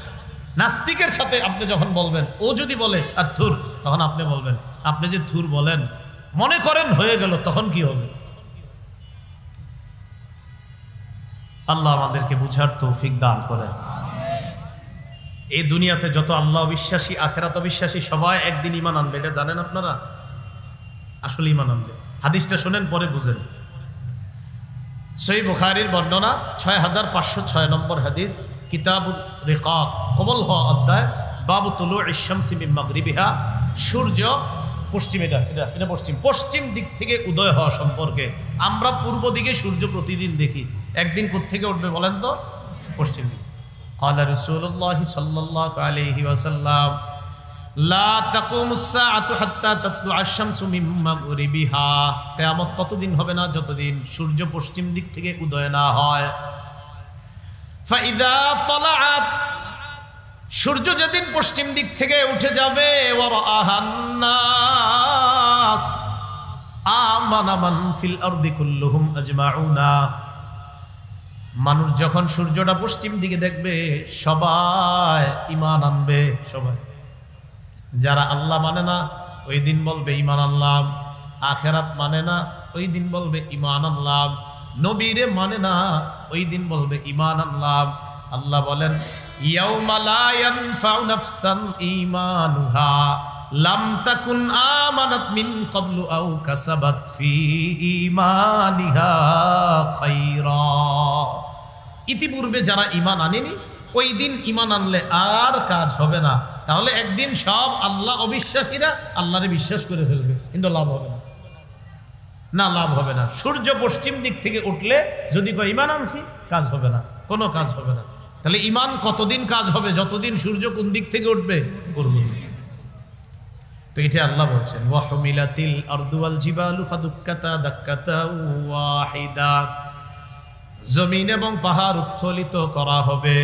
[SPEAKER 1] নাস্তিকের সাথে আপনি যখন বলবেন, ও যদি বলে আর থুর, তখন আপনি বলবেন, আপনি যে থুর বলেন, মনে করেন হয়ে গেল, তখন কি হবে? আল্লাহ আমাদেরকে বুঝার তৌফিক দান করেন। এই দুনিয়াতে যত আল্লাহ বিশ্বাসী, আখিরাত বিশ্বাসী সবাই একদিন ঈমান আনবে, এটা জানেন আপনারা? আসলে ঈমান আনবে। হাদিসটা শুনেন, পরে বুঝেন। সহিহ বুখারীর বর্ণনা 6506 নম্বর হাদিস, কিতাবুর রিকাক, কোমল হওয়া অধ্যায়, বাবু তুলুইশ শামসি মিন মাগরিবিহা, সূর্য পশ্চিম, এটা পশ্চিম দিক থেকে উদয় হওয়া সম্পর্কে। আমরা পূর্ব দিকে সূর্য প্রতিদিন দেখি, একদিন কোত্থেকে উঠবে বলেন তো? পশ্চিম দিকে। ক্বালা রাসূলুল্লাহ সাল্লাল্লাহু আলাইহি ওয়াসাল্লাম, লা তাকুমুস সাআতু হাত্তা তাতলুআশ শামসু মিন মাগরিবিহা, কিয়ামত ততদিন হবে না যতদিন সূর্য পশ্চিম দিক থেকে উদয় না হয়। ফাইদা তালাআত, সূর্য যেদিন পশ্চিম দিক থেকে উঠে যাবে, ওয়ারাআহান নাস আমানা মান ফিল আরদি কুল্লুহুম আজমাউনা, মানুষ যখন সূর্যটা পশ্চিম দিকে দেখবে সবাই ঈমান আনবে। সবাই, যারা আল্লাহ মানে না ওই দিন বলবে ঈমান আনলাম, আখিরাত মানে না ওই দিন বলবে ঈমান আনলাম, নবীরে মানে না ওই দিন বলবে ঈমান আনলাম। আল্লাহ বলেন, ইয়াউমা লা ইয়ানফাউ নাফসান ঈমানুহা লাম তাকুন আমানাত মিন ক্বাবলু আও কাসাবাত ফি ঈমানিহা খায়রা, ইতিপূর্বে যারা ঈমান আনেনি ওই দিন ঈমান আনলে আর কাজ হবে না। তাহলে একদিন সব আল্লাহ অবিশ্বাসীরা আল্লাহরে বিশ্বাস করে ফেলবে, কিন্তু লাভ হবে না, না লাভ হবে না। সূর্য পশ্চিম দিক থেকে উঠলে যদি কয় ঈমান আনছি, কাজ হবে না, কোনো কাজ হবে না। তাহলে ঈমান কতদিন কাজ হবে? যতদিন সূর্য কোন দিক থেকে উঠবে? পূর্ব দিক থেকে। তো এটা আল্লাহ বলছেন, ওয়া হুমিলাতিল আরদু ওয়াল জিবালু ফাদুক্কাতা দাক্কাতা ওয়াহিদা, জমিন এবং পাহাড় উত্থোলিত করা হবে।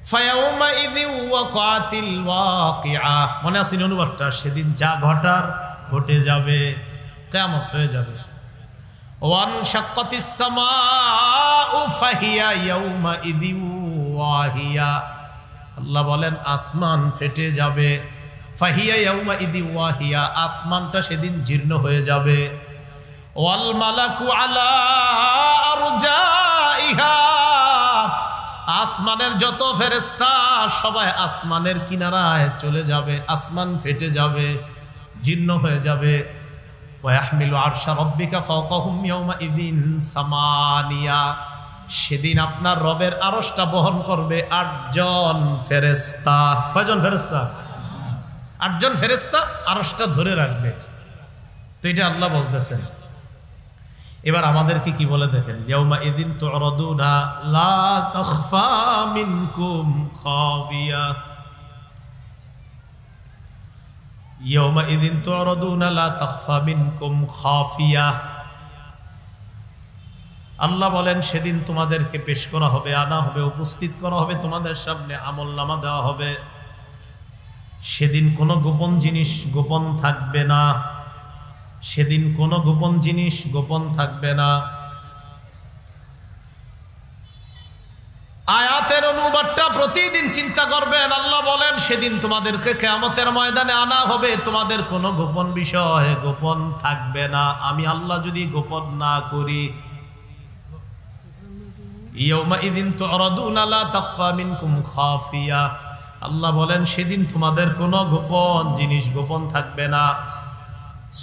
[SPEAKER 1] ফায়াউমা ইযিন ওয়াকাতিল ওয়াকিআ, মনে আছে অনুবাদটা? সেদিন যা ঘটার ঘটে যাবে, কিয়ামত হয়ে যাবে। ওয়ান শাক্কাতিস সামাউ ফাহিয়া ইয়াউমা ইযিন ওয়াহিয়া, আল্লাহ বলেন আসমান ফেটে যাবে। ফাহিয়া ইয়াউমা ইযিন ওয়াহিয়া, আসমানটা সেদিন জীর্ণ হয়ে যাবে। ওয়াল মালাকু আলা আরজাইহা, আসমানের যত ফেরেশতা সবাই আসমানের কিনারায় চলে যাবে, আসমান ফেটে যাবে, জীর্ণ হয়ে যাবে। ওয়া ইয়াহমিলু আরশা রাব্বিকা ফাওকাহুম ইয়াউমা ইযিন সামানিয়া, সেদিন আপনার রবের আরশটা বহন করবে 8 জন ফেরেশতা। কয়জন ফেরেশতা? 8 জন ফেরেশতা আরশটা ধরে রাখবে। তো এটা আল্লাহ বলতেছেন। এবার আমাদেরকে কি বলে দেখেন, ইয়াউমা ইযিন তু'রাদুনা লা তাখফা মিনকুম খাফিয়া, ইয়াউমা ইযিন তু'রাদুনা লা তাখফা মিনকুম খাফিয়া। আল্লাহ বলেন সেদিন তোমাদেরকে পেশ করা হবে, আনা হবে, উপস্থিত করা হবে, তোমাদের সামনে আমলনামা দেওয়া হবে। সেদিন কোনো গোপন জিনিস গোপন থাকবে না, সেদিন কোনো গোপন জিনিস গোপন থাকবে না। আয়াতের অনুবাদটা প্রতিদিন চিন্তা করবেন। আল্লাহ বলেন সেদিন তোমাদেরকে কিয়ামতের ময়দানে আনা হবে, তোমাদের কোনো গোপন বিষয় গোপন থাকবে না, আমি আল্লাহ যদি গোপন না করি। ইয়াউমা ইযিন তু'রাদুনা লা তাখফা মিনকুম খাফিয়া, আল্লাহ বলেন সেদিন তোমাদের কোনো গোপন জিনিস গোপন থাকবে না।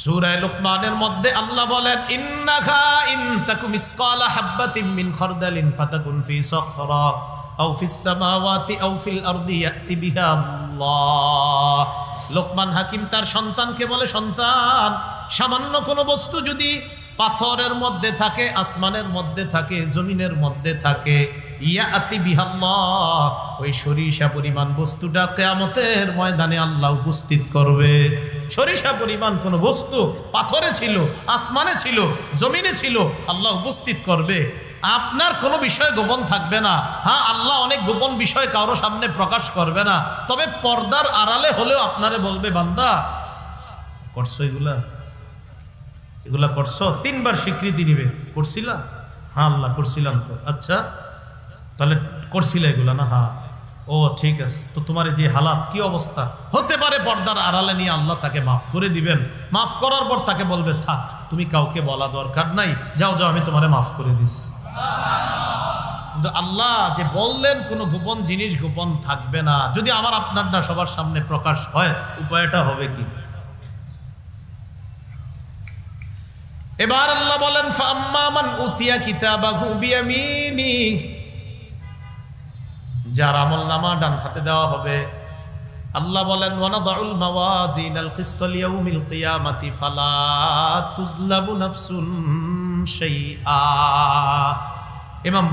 [SPEAKER 1] সূরা লুকমানের মধ্যে আল্লাহ বলেন, ইন্নাকা ইন তাকুম মিসকালা হাববাতিন মিন খারদালিন ফাতাকুন ফি সাখরা আও ফিস সামাওয়াতি আও ফিল আরদি ইয়াতি বিহা আল্লাহ। লোকমান হাকিম তার সন্তানকে বলে, সন্তান, সামান্য কোনো বস্তু যদি পাথরের মধ্যে থাকে, আসমানের মধ্যে থাকে, জমিনের মধ্যে থাকে, ইয়াতি বিহা আল্লাহ, ওই সরিষা পরিমাণ বস্তুটা কিয়ামতের ময়দানে আল্লাহ উপস্থিত করবে। সরিষা পরিমাণ কোন বস্তু পাথরে ছিল, আসমানে ছিল, জমিনে ছিল, আল্লাহ উপস্থিত করবে। আপনার কোনো বিষয় গোপন থাকবে না। হ্যাঁ, আল্লাহ অনেক গোপন বিষয় কারো সামনে প্রকাশ করবে না, তবে পর্দার আড়ালে হলেও আপনারে বলবে, বান্দা করছো এগুলা করছো, 3 বার স্বীকৃতি নিবে, করছিলা? হ্যাঁ আল্লাহ করছিলাম তো। আচ্ছা তাহলে করছিলা এগুলা না? হ্যাঁ। ও ঠিক আছে, তো তোমার যে হালাত কি অবস্থা হতে পারে, পর্দার আড়ালে নিয়ে আল্লাহ তাকে মাফ করে দিবেন। মাফ করার পর তাকে বলবে, থাক তুমি কাউকে বলা দরকার নাই, যাও যাও আমি তোমারে মাফ করে দিস। কিন্তু আল্লাহ যে বললেন কোনো গোপন জিনিস গোপন থাকবে না, যদি আমার আপনার না সবার সামনে প্রকাশ হয়, উপায়টা হবে কি? এবার আল্লাহ বলেন, ফাম্মা মান উতিয়া কিতাবাহু বিয়ামিনি, যার আমলনামা ডান হাতে দেওয়া হবে, আল্লাহ বলেন, ওয়ানাদাউল মাওয়াজিনাল কিসতা লিয়াউমিল কিয়ামাতি ফালা তুজলামু নাফসুন শাইআ। ইমাম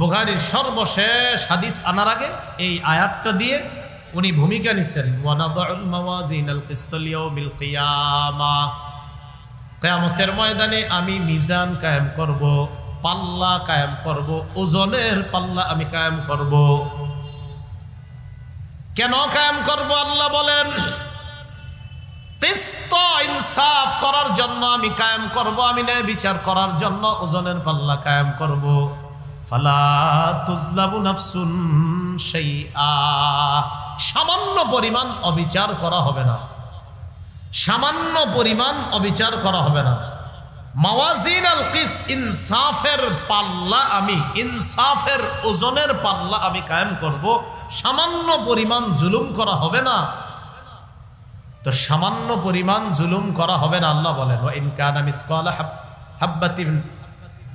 [SPEAKER 1] বুখারীর সর্বশেষ হাদিস আনার আগে এই আয়াতটা দিয়ে উনি ভূমিকা নিছেন, ওয়ানাদাউল মাওয়াজিনাল কিসতা লিয়াউমিল কিয়ামা, কিয়ামতের ময়দানে আমি মিজান কায়েম করব, পাল্লা কায়েম করব, ওজনের পাল্লা আমি কায়েম করব। কেন কায়েম করব? আল্লাহ বলেন, কিসত ইনসাফ করার জন্য আমি কায়েম করব, আমি ন্যায় বিচার করার জন্য ওজনের পাল্লা কায়েম করব। ফালা তুজলামু নাফসুন শাইআ, সামান্য পরিমাণ অবিচার করা হবে না, সামান্য পরিমাণ অবিচার করা হবে না। মাওয়াজিন আল কিস, ইনসাফের পাল্লা আমি, ইনসাফের ওজনের পাল্লা আমি কায়েম করব, সামান্য পরিমাণ জুলুম করা হবে না। তো সামান্য পরিমাণ জুলুম করা হবে না। আল্লাহ বলেন, ওয়া ইন কানা মিসকালা হাববাতিন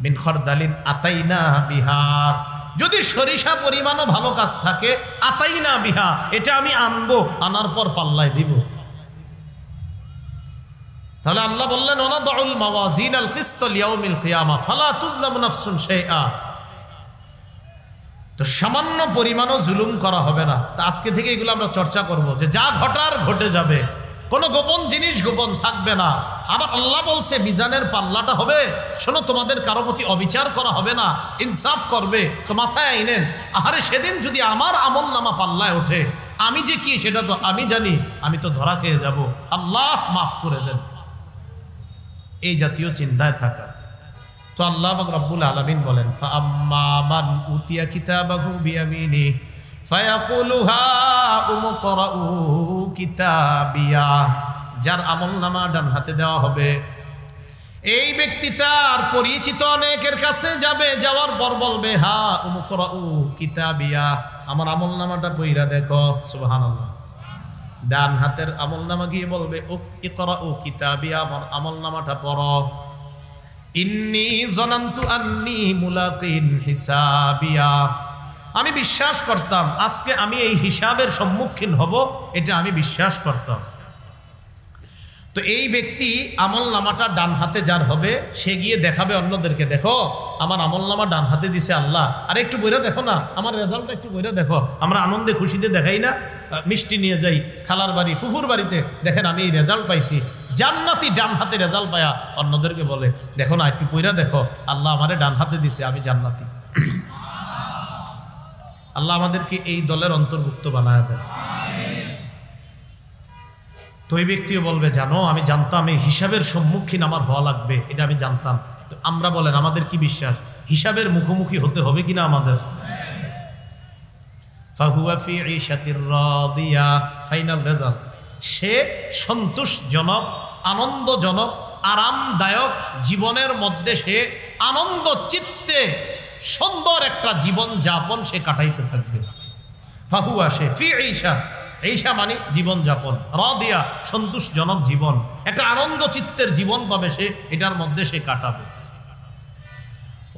[SPEAKER 1] মিন খারদালিন আতাইনা বিহা, যদি সরিষা পরিমাণও ভালো কাজ থাকে, আতাইনা বিহা, এটা আমি আনবো, আনার পর পাল্লায় দিব। তাহলে আল্লাহ বললেন, ওয়ানাদাউল মাওয়াজিনাল কিসতা লিয়াউমিল কিয়ামা ফালা তুজলামু নাফসুন শাইআ, তো সামান্য পরিমাণও জুলুম করা হবে না। তা আজকে থেকে এগুলো আমরা চর্চা করব, যে যা ঘটার ঘটে যাবে, কোনো গোপন জিনিস গোপন থাকবে না। আবার আল্লাহ বলছে মিজানের পাল্লাটা হবে, শোনো তোমাদের কারো প্রতি অবিচার করা হবে না, ইনসাফ করবে। তো মাথায় আইনেন, আরে সেদিন যদি আমার আমল নামা পাল্লায় ওঠে, আমি যে কি সেটা তো আমি জানি, আমি তো ধরা খেয়ে যাব, আল্লাহ মাফ করে দেন। এই জাতীয় চিন্তায় থাকা। তো আল্লাহ রাব্বুল আলামিন বলেন, ফাআম্মা মান উতিয়া কিতাবাহু বিয়ামিনি ফায়াকুলু হা উমকরাউ কিতাবিয়া, যার আমলনামা ডান হাতে দেওয়া হবে, এই ব্যক্তি তার পরিচিত অনেকের কাছে যাবে, যাওয়ার পর বলবে, হা উমকরাউ কিতাবিয়া, আমার আমলনামাটা পইরা দেখো। সুবহানাল্লাহ। ডান হাতের আমলনামা গিয়ে বলবে, ইকরাউ কিতাবিয়া, আমার আমলনামাটা পড়ো। ইন্নী যানানতু আন্নী মুলাকিন হিসাবিয়া, আমি বিশ্বাস করতাম আজকে আমি এই হিসাবের সম্মুখীন হব, এটা আমি বিশ্বাস করতাম। তো এই ব্যক্তি আমলনামাটা ডান হাতে যার হবে, সে গিয়ে দেখাবে অন্যদেরকে, দেখো আমার আমলনামা ডান হাতে দিছে আল্লাহ, আরে একটু বইরা দেখো না, আমার রেজাল্টটা একটু বইরা দেখো। আমরা আনন্দে খুশিতে দেখাই না, মিষ্টি নিয়ে যাই খালার বাড়ি, ফুফুর বাড়িতে, দেখেন আমি এই রেজাল্ট পাইছি। জান্নাতি ডান হাতে রেজাল্ট পায়া অন্যদেরকে বলে, দেখো না একটু পইরা দেখো, আল্লাহ আমারে ডান হাতে দিছে, আমি জান্নাতি। আল্লাহ আমাদেরকে এই দলের অন্তর্ভুক্ত বানায় দেন। তো ওই ব্যক্তিও বলবে, জানো আমি জানতাম এই হিসাবের সম্মুখীন আমার হওয়া লাগবে, এটা আমি জানতাম। তো আমরা বলেন, আমাদের কি বিশ্বাস হিসাবের মুখোমুখি হতে হবে কিনা আমাদের? ফাহুয়া ফি ঈশাতির রাদিয়া, ফাইনাল রেজাল্ট, সে সন্তোষজনক, আনন্দজনক, আরামদায়ক জীবনের মধ্যে সে আনন্দ চিত্তে সুন্দর একটা জীবন যাপন সে কাটাইতে থাকবে। ফাহুয়া, সে, ফি ঈশা, ঈশা মানে জীবন যাপন, রাদিয়া সন্তোষজনক জীবন, একটা আনন্দ চিত্তের জীবন পাবে সে, এটার মধ্যে সে কাটাবে।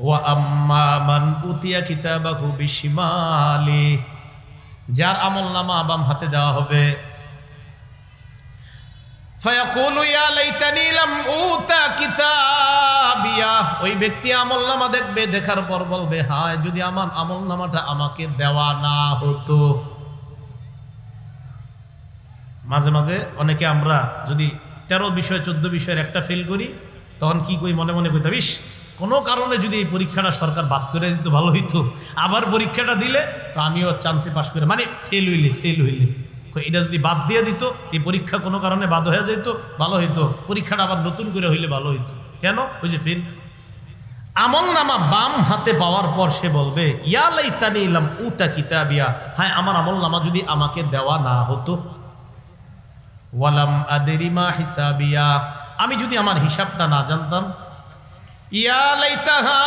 [SPEAKER 1] ওয়া আম্মা মান উতিয়া কিতাবাহু বিশিমালি, যার আমলনামা বাম হাতে দেওয়া হবে, ফায়াকুলু ইয়া লাইতানি লাম উতা কিতাবিয়া, ওই ব্যক্তি আমলনামা দেখবে, দেখার পর বলবে, হায় যদি আমার আমলনামাটা আমাকে দেওয়া না হতো। মাঝে মাঝে অনেকে আমরা যদি 13 বিষয় 14 বিষয়ের একটা ফেল করি, তখন কি কই, মনে মনে কইতাম, ইস কোনো কারণে যদি এই পরীক্ষাটা সরকার বাদ করে দিত ভালো হইতো, আবার পরীক্ষাটা দিলে তো আমিও চান্সে পাশ করে, মানে ফেল হইলে এটা যদি বাদ দিয়ে দিত, এই পরীক্ষা কোনো কারণে বাদ হয়ে যেত, ভালো হইতো, পরীক্ষাটা আবার নতুন করে হইলে ভালো হইতো। কেন? ওই যে ফেল। আমল নামা বাম হাতে পাওয়ার পর সে বলবে ইয়া লাইতানি লাম উতা কিতাবিয়া, হায় আমার আমল নামা যদি আমাকে দেওয়া না হতো, ওয়ালাম আদরি মা হিসাবিয়া, আমি যদি আমার হিসাবটা না জানতাম, ইয়া লাইতাহা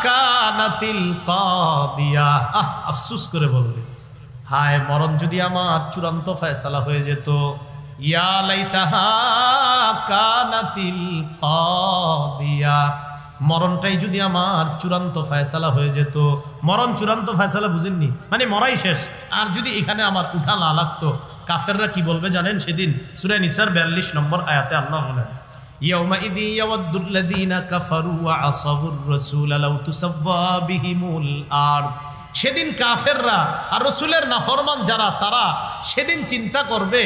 [SPEAKER 1] কানাতিল কাদিয়া, আফসোস করে বলবে হায় মরণ যদি আমার চূড়ান্ত ফয়সালা হয়ে যেত, ইয়া লাইতাহা কানাতিল কাদিয়া, মরণটাই যদি আমার চূড়ান্ত ফয়সালা হয়ে যেত। মরণ চূড়ান্ত ফয়সালা বুঝেননি, মানে মরাই শেষ, আর যদি এখানে আমার উঠা না লাগতো। কাফেররা কি বলবে জানেন? সেদিন সূরা নিসার 42 নম্বর আয়াতে আল্লাহ বলেন ইয়াউমাইযি ইয়াওয়াদ্দুল্লাযীনা কাফারু ওয়া আসাবুর রাসূল লাউ তুসাওয়া বিহিমুল আরদ, সেদিন কাফেররা আর রসুলের নাফরমান যারা, তারা সেদিন চিন্তা করবে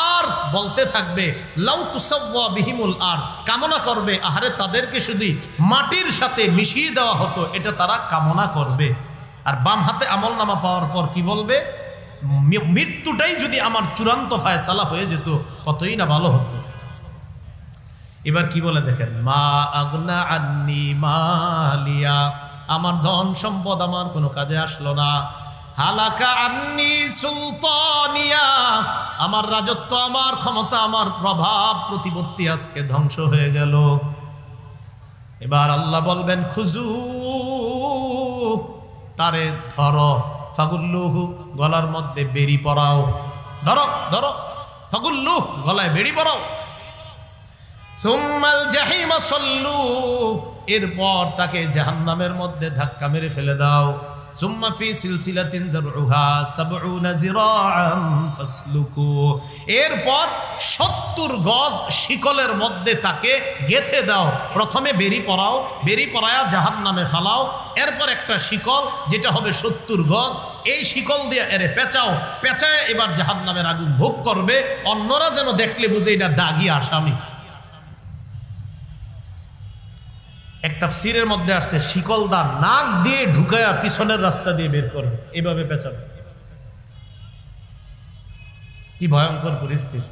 [SPEAKER 1] আর বলতে থাকবে লাউ তুসাওয়া বিহিমুল আরদ, কামনা করবে আহারে তাদেরকে শুধু মাটির সাথে মিশিয়ে দেওয়া হতো, এটা তারা কামনা করবে। আর বাম হাতে আমল নামা পাওয়ার পর কি বলবে? মৃত্যুটাই যদি আমার চূড়ান্ত ফায়সালা হয়ে যেত কতই না ভালো হতো। এবার কি বলে দেখেন, মা আগনা আন্নি মালিয়া, আমার ধন সম্পদ আমার কোনো কাজে আসলো না। হালাকা আন্নি সুলতানিয়া, আমার রাজত্ব, আমার ক্ষমতা, আমার প্রভাব প্রতিপত্তি আজকে ধ্বংস হয়ে গেল। এবার আল্লাহ বলবেন খুজু, তারে ধরো, ফাগুল্লুহু, গলার মধ্যে বেড়ি পরাও, ধরো ধরো, ফাগুল্লু, গলায় বেড়ি পরাও। সুম্মাল জাহিমা সল্লু, এরপর তাকে জাহান্নামের মধ্যে ধাক্কা মেরে ফেলে দাও। সুম্মা ফি সিলসিলাতিন যারউহা ৭০ যিরাআন ফাসলুকু, এরপর ৭০ গজ শিকলের মধ্যে তাকে গেথে দাও। প্রথমে বেরি পরাও, বেরি পরায়া জাহান্নামে ফালাও, এরপর একটা শিকল যেটা হবে ৭০ গজ, এই শিকল দিয়ে এরে পেঁচাও, পেঁচায় এবার জাহান্নামের আগুন ভোগ করবে। অন্যরা যেন দেখলে বুঝে এটা দাগী আসামি। এক তাফসীরের মধ্যে আসছে শিকলদা নাক দিয়ে ঢুকায়া পিছনের রাস্তা দিয়ে বের করবে, এভাবে পেঁচাবে। কি ভয়ঙ্কর পরিস্থিতি।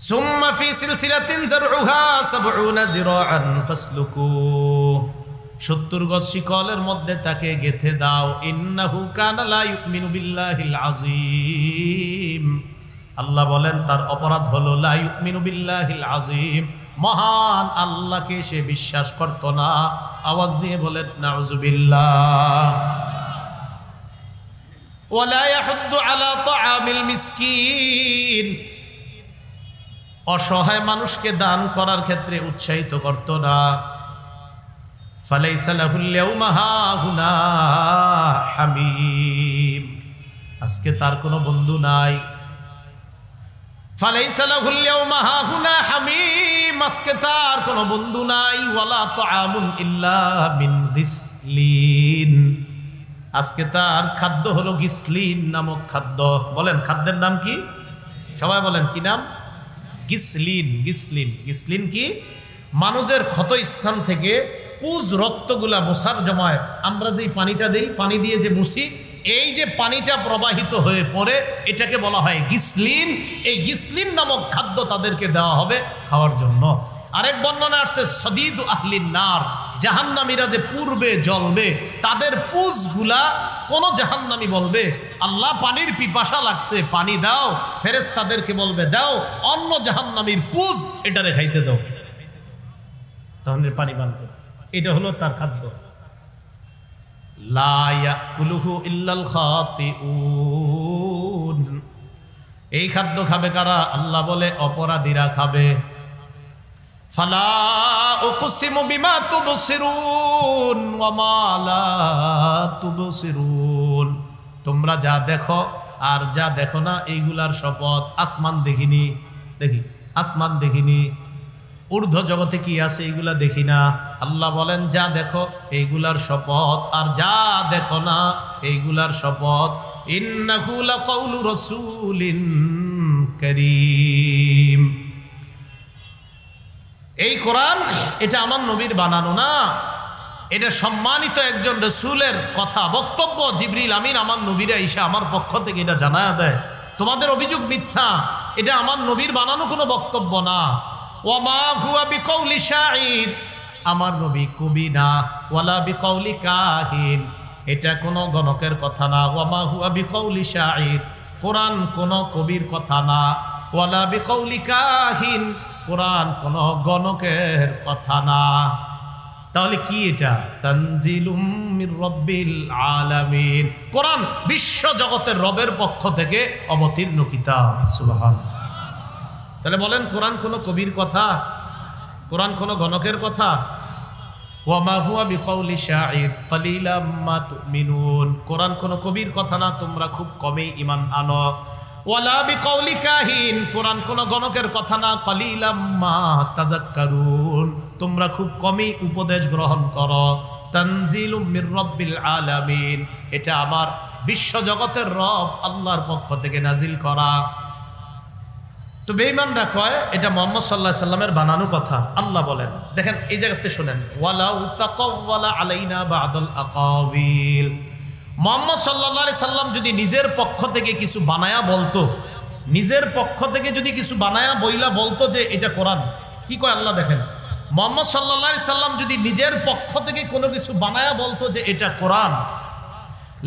[SPEAKER 1] সুম্মা ফি সিলসিলাতিন যারউহা ৭০ যিরাআন ফাসলুকু, ৭০ গজ শিকলের মধ্যে তাকে গেথে দাও। ইন্নাহু কানা লা ইউমিনু বিল্লাহিল আযীম, আল্লাহ বলেন তার অপরাধ হলো লা ইউমিনু বিল্লাহিল আযীম, মহান আল্লাহকে সে বিশ্বাস করত না। আওয়াজ দিয়ে বলেন নাউযুবিল্লাহ। ওয়ালা ইয়াহুদ্দু আলা তাআমিল মিসকিন, অসহায় মানুষকে দান করার ক্ষেত্রে উৎসাহিত করত না। ফালাইসা লাহুল ইয়াউমা হাহুনা হামীম, আজকে তার কোনো বন্ধু নাই। ফালাইসা লাহুল ইয়াউমা হাহুনা হামীম, আজকে তার কোনো বন্ধু নাই। ওয়ালা তাআমুন ইল্লা মিন গিসলিন, আজকে তার খাদ্য হলো গিসলিন নামক খাদ্য। বলেন খাদ্যের নাম কি? সবাই বলেন কি নাম? গিসলিন। গিসলিন, গিসলিন কি? মানুষের ক্ষত স্থান থেকে পুজ রক্তগুলা মোছার জমায় আমরা যেই পানিটা দেই, পানি দিয়ে যে মুছি, এই যে পানিটা প্রবাহিত হয়ে পড়ে এটাকে বলা হয় গিসলিন। এই গিসলিন নামক খাদ্য তাদেরকে দেওয়া হবে খাওয়ার জন্য। আরেক বর্ণনা আসছে সদীদু আহলিন নার, জাহান্নামীরা যে পূর্বে জ্বলবে তাদের পুজগুলা কোন জাহান্নামী বলবে আল্লাহ পানির পিপাসা লাগছে, পানি দাও। ফেরেশতাদেরকে বলবে দাও। অন্য জাহান্নামীর পুজ এটারে খাইতে দাও, তখন পানি পান করে। এটা হলো তার খাদ্য। লা ইয়াকুলুহু ইল্লাল খাতিউন, এই খাদ্য খাবে কারা? আল্লাহ বলে অপরাধীরা খাবে। ফালা উকসিমু বিমা তুবসিরুন ওয়া মা লা তুবসিরুন, তোমরা যা দেখো আর যা দেখো না এইগুলার শপথ। আসমান দেখিনি, দেখি আসমান দেখিনি, ঊর্ধ্ব জগতে কি আছে এইগুলা দেখি না। আল্লাহ বলেন যা দেখো এইগুলার শপথ, আর যা দেখো না এইগুলার শপথ। ইন্নাহু লাকাউলু রাসূলিন কারীম, এই কোরআন এটা আমার নবীর বানানো না, এটা সম্মানিত একজন রাসূলের কথা বক্তব্য। জিবরিল আমিন আমার নবীরা ঈশা আমার পক্ষ থেকে এটা জানায়া দেয়, তোমাদের অভিযোগ মিথ্যা, এটা আমার নবীর বানানো কোনো বক্তব্য না। ওয়ামা হুয়া বিকাউলি শাঈর, আমার নবী কবি না, ওয়ালা বিকাউলি কাহিন, এটা কোনো গণকের কথা না। ওয়ামা হুয়া বিকাউলি শাঈর, কোরআন কোনো কবির কথা না। ওয়ালা বিকাউলি কাহিন, কোরআন কোনো গণকের কথা না। তাহলে কি এটা? তানজিলুম মির রাব্বিল আলামিন, কোরআন বিশ্ব জগতের রবের পক্ষ থেকে অবতীর্ণ কিতাব। সুবহানাল্লাহ। তাহলে বলেন কোরআন কোনো কবির কথা, কোরআন কোনো গণকের কথা? ওয়ামা হুয়া বিকাউলি শাঈর কালিলাম মা তুমিনুন, কোরআন কোনো কবির কথা না, তোমরা খুব কমই ঈমান আনো। ওয়ালা বিকাউলি কাহিন, কোরআন কোনো গণকের কথা না, কালিলাম মা তাযাক্কারুন, তোমরা খুব কমই উপদেশ গ্রহণ করো। তানজিলুম মির রাব্বিল আলামিন, এটা আমার বিশ্ব জগতের রব আল্লাহর পক্ষ থেকে নাজিল করা। তো বেঈমানরা কয় এটা মুহাম্মদ সাল্লাল্লাহু আলাইহি সাল্লামের বানানো কথা। আল্লাহ বলেন, দেখেন এই জায়গাতে শুনেন, ওয়ালাউ তাকাওয়ালা আলাইনা বা'দুল আকাওয়িল, মুহাম্মদ সাল্লাল্লাহু আলাইহি সাল্লাম যদি নিজের পক্ষ থেকে কিছু বানায়া বলতো, নিজের পক্ষ থেকে যদি কিছু বানায়া বইলা বলতো যে এটা কোরআন, কি কয় আল্লাহ দেখেন, মুহাম্মদ সাল্লাল্লাহু আলাইহি সাল্লাম যদি নিজের পক্ষ থেকে কোনো কিছু বানায়া বলতো যে এটা কোরআন,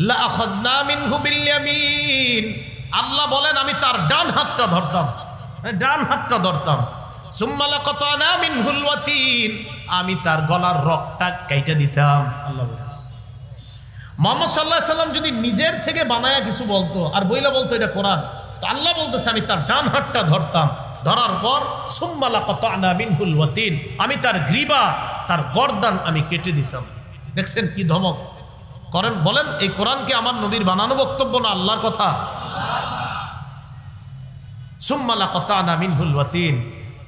[SPEAKER 1] লা আখাযনা মিনহু বিল ইয়ামিন, আল্লাহ বলেন আমি তার ডান হাতটা ধরতাম, ডান হাতটা ধরতাম। সুম্মা লাকাতানা মিনহুল ওয়াতিন, আমি তার গলার রগটা কাইটা দিতাম। আল্লাহ বলতেছে মুহাম্মদ সাল্লাল্লাহু আলাইহি সাল্লাম যদি নিজের থেকে বানায়া কিছু বলতো আর বইলা বলতো এটা কোরআন, তো আল্লাহ বলতেছে আমি তার ডান হাতটা ধরতাম, ধরার পর সুম্মা লাকাতানা মিনহুল ওয়াতিন, আমি তার গ্রীবা, তার গর্দান আমি কেটে দিতাম। দেখছেন কি ধমক করেন? বলেন এই কোরআন কি আমার নবীর বানানো বক্তব্য না আল্লাহর কথা? সুম্মা লাকাতানা মিনহুল ওয়াতিন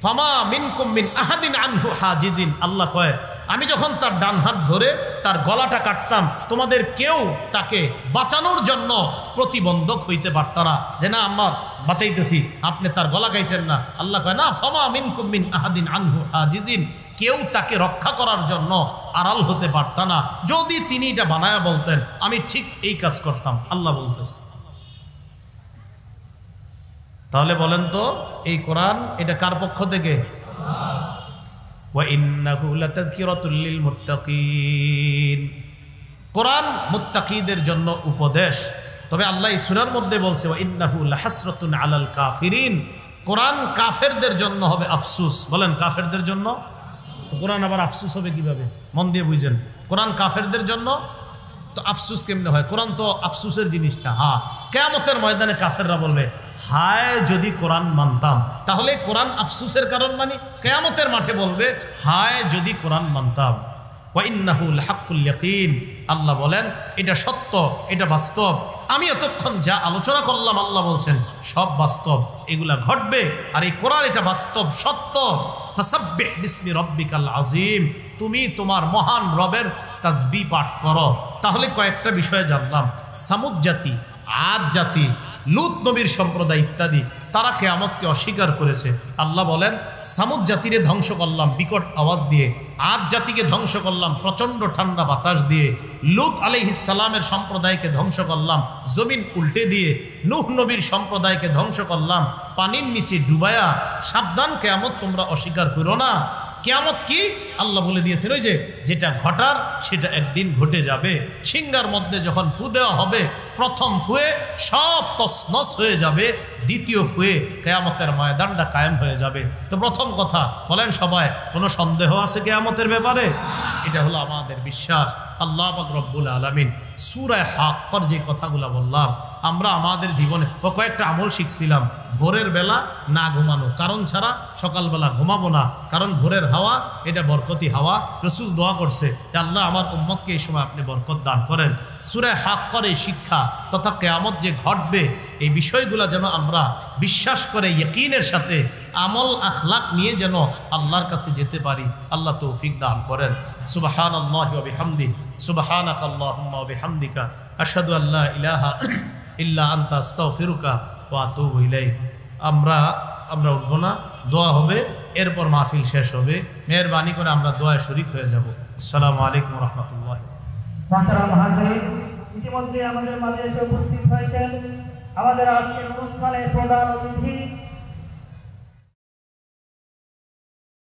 [SPEAKER 1] ফামা মিনকুম মিন আহাদিন আনহু হাজিজিন, আল্লাহ কয় আমি যখন তার ডান হাত ধরে তার গলাটা কাটতাম, তোমাদের কেউ তাকে বাঁচানোর জন্য প্রতিবন্ধক হইতে পারত না, যে না আমার বাঁচাইতেছি আপনি তার গলা কাইটেন না। আল্লাহ কয় না, ফামা মিনকুম মিন আহাদিন আনহু হাজিজিন, কেউ তাকে রক্ষা করার জন্য আড়াল হতে পারত না। যদি তিনি এটা বানায়া বলতেন আমি ঠিক এই কাজ করতাম, আল্লাহ বলতেছে। তাহলে বলেন তো এই কোরআন এটা কার পক্ষ থেকে? ওয়া ইন্নাহু লাতাযকিরাতুল লিল মুত্তাকিন, কোরআন মুত্তাকিদের জন্য উপদেশ। তবে আল্লাহ এই সূরার মধ্যে বলছে ওয়া ইন্নাহু লাহাসরাতুন আলাল কাফিরিন, কোরআন কাফেরদের জন্য হবে আফসোস। বলেন কাফেরদের জন্য? কোরআন আবার আফসোস হবে কিভাবে? মন দিয়ে বুঝেন, কোরআন কাফেরদের জন্য তো আফসোস কেমনে হয়? কোরআন তো আফসোসের জিনিস না। হ্যাঁ, কিয়ামতের ময়দানে কাফেররা বলবে হায় যদি কোরআন মানতাম, তাহলে কোরআন আফসোসের কারণ মানি, কিয়ামতের মাঠে বলবে হায় যদি কোরআন মানতাম। ওয়া ইন্নাহু লাহাক্কুল ইয়াকিন, আল্লাহ বলেন এটা সত্য, এটা বাস্তব। আমি এতক্ষণ যা আলোচনা করলাম আল্লাহ বলছেন সব বাস্তব, এগুলা ঘটবে। আর এই কোরআন এটা বাস্তব সত্য। ফাসাব্বিহ বিসমি রাব্বিকাল আযীম, তুমি তোমার মহান রবের তাসবিহ পাঠ করো। তাহলে কয়েকটা বিষয় জানলাম, সামুদ জাতি, আদ জাতি, লূত নবীর সম্প্রদায় ইত্যাদি, তারা কিয়ামতকে অস্বীকার করেছে। আল্লাহ বলেন সামুদ জাতিরে ধ্বংস করলাম বিকট আওয়াজ দিয়ে, আদ জাতিকে ধ্বংস করলাম প্রচণ্ড ঠান্ডা বাতাস দিয়ে, লূত আলাইহিস সালামের সম্প্রদায়কে ধ্বংস করলাম জমিন উল্টে দিয়ে, নূহ নবীর সম্প্রদায়কে ধ্বংস করলাম পানির নিচে ডুবায়া। সাবধান, কিয়ামত তোমরা অস্বীকার করো না। কিয়ামত কি আল্লাহ বলে দিয়েছেন, ওই যে যেটা ঘটার সেটা একদিন ঘটে যাবে। সিংহার মধ্যে যখন ফু দেওয়া হবে, প্রথম ফুয়ে সব তছনছ হয়ে যাবে, দ্বিতীয় ফুয়ে কিয়ামতের ময়দানটা কায়েম হয়ে যাবে। তো প্রথম কথা বলেন সবাই, কোনো সন্দেহ আছে কিয়ামতের ব্যাপারে? এটা হলো আমাদের বিশ্বাস। আল্লাহ পাক রব্বুল আলামিন সূরা হাক্কার যে কথাগুলো বললাম, আমরা আমাদের জীবনে কয়েকটা আমল শিখছিলাম। ভোরের বেলা না ঘুমানো, কারণ ছাড়া সকালবেলা ঘুমাবো না, কারণ ভোরের হাওয়া এটা বরকতি হাওয়া। রাসূল দোয়া করছে যে আল্লাহ আমার উম্মতকে এই সময় আপনি বরকত দান করেন। সূরা হাক্কার এই শিক্ষা তথা কিয়ামত যে ঘটবে এই বিষয়গুলো যেন আমরা বিশ্বাস করে ইয়াকিনের সাথে আমল আখলাক নিয়ে যেন আল্লাহর কাছে যেতে পারি। আল্লাহ তৌফিক দান করেন। সুবহানাল্লাহি ওয়া বিহামদি, সুবহানাকাল্লাহুম্মা ওয়া বিহামদিকা, আশহাদু আল্লা ইলাহা ইল্লা আনতা আস্তাগফিরুকা ওয়া আতুবু ইলাইক। আমরা উঠবো না, দোয়া হবে। এরপর মাহফিল শেষ হবে। মেহরবানি করে আমরা দোয়ায় শরীক হয়ে যাব। আসসালামু আলাইকুম রহমতুল্লাহ।
[SPEAKER 2] ইতিমধ্যে আমাদের মাঝে এসে উপস্থিত হয়েছেন আমাদের আজকের অনুষ্ঠানের প্রধান অতিথি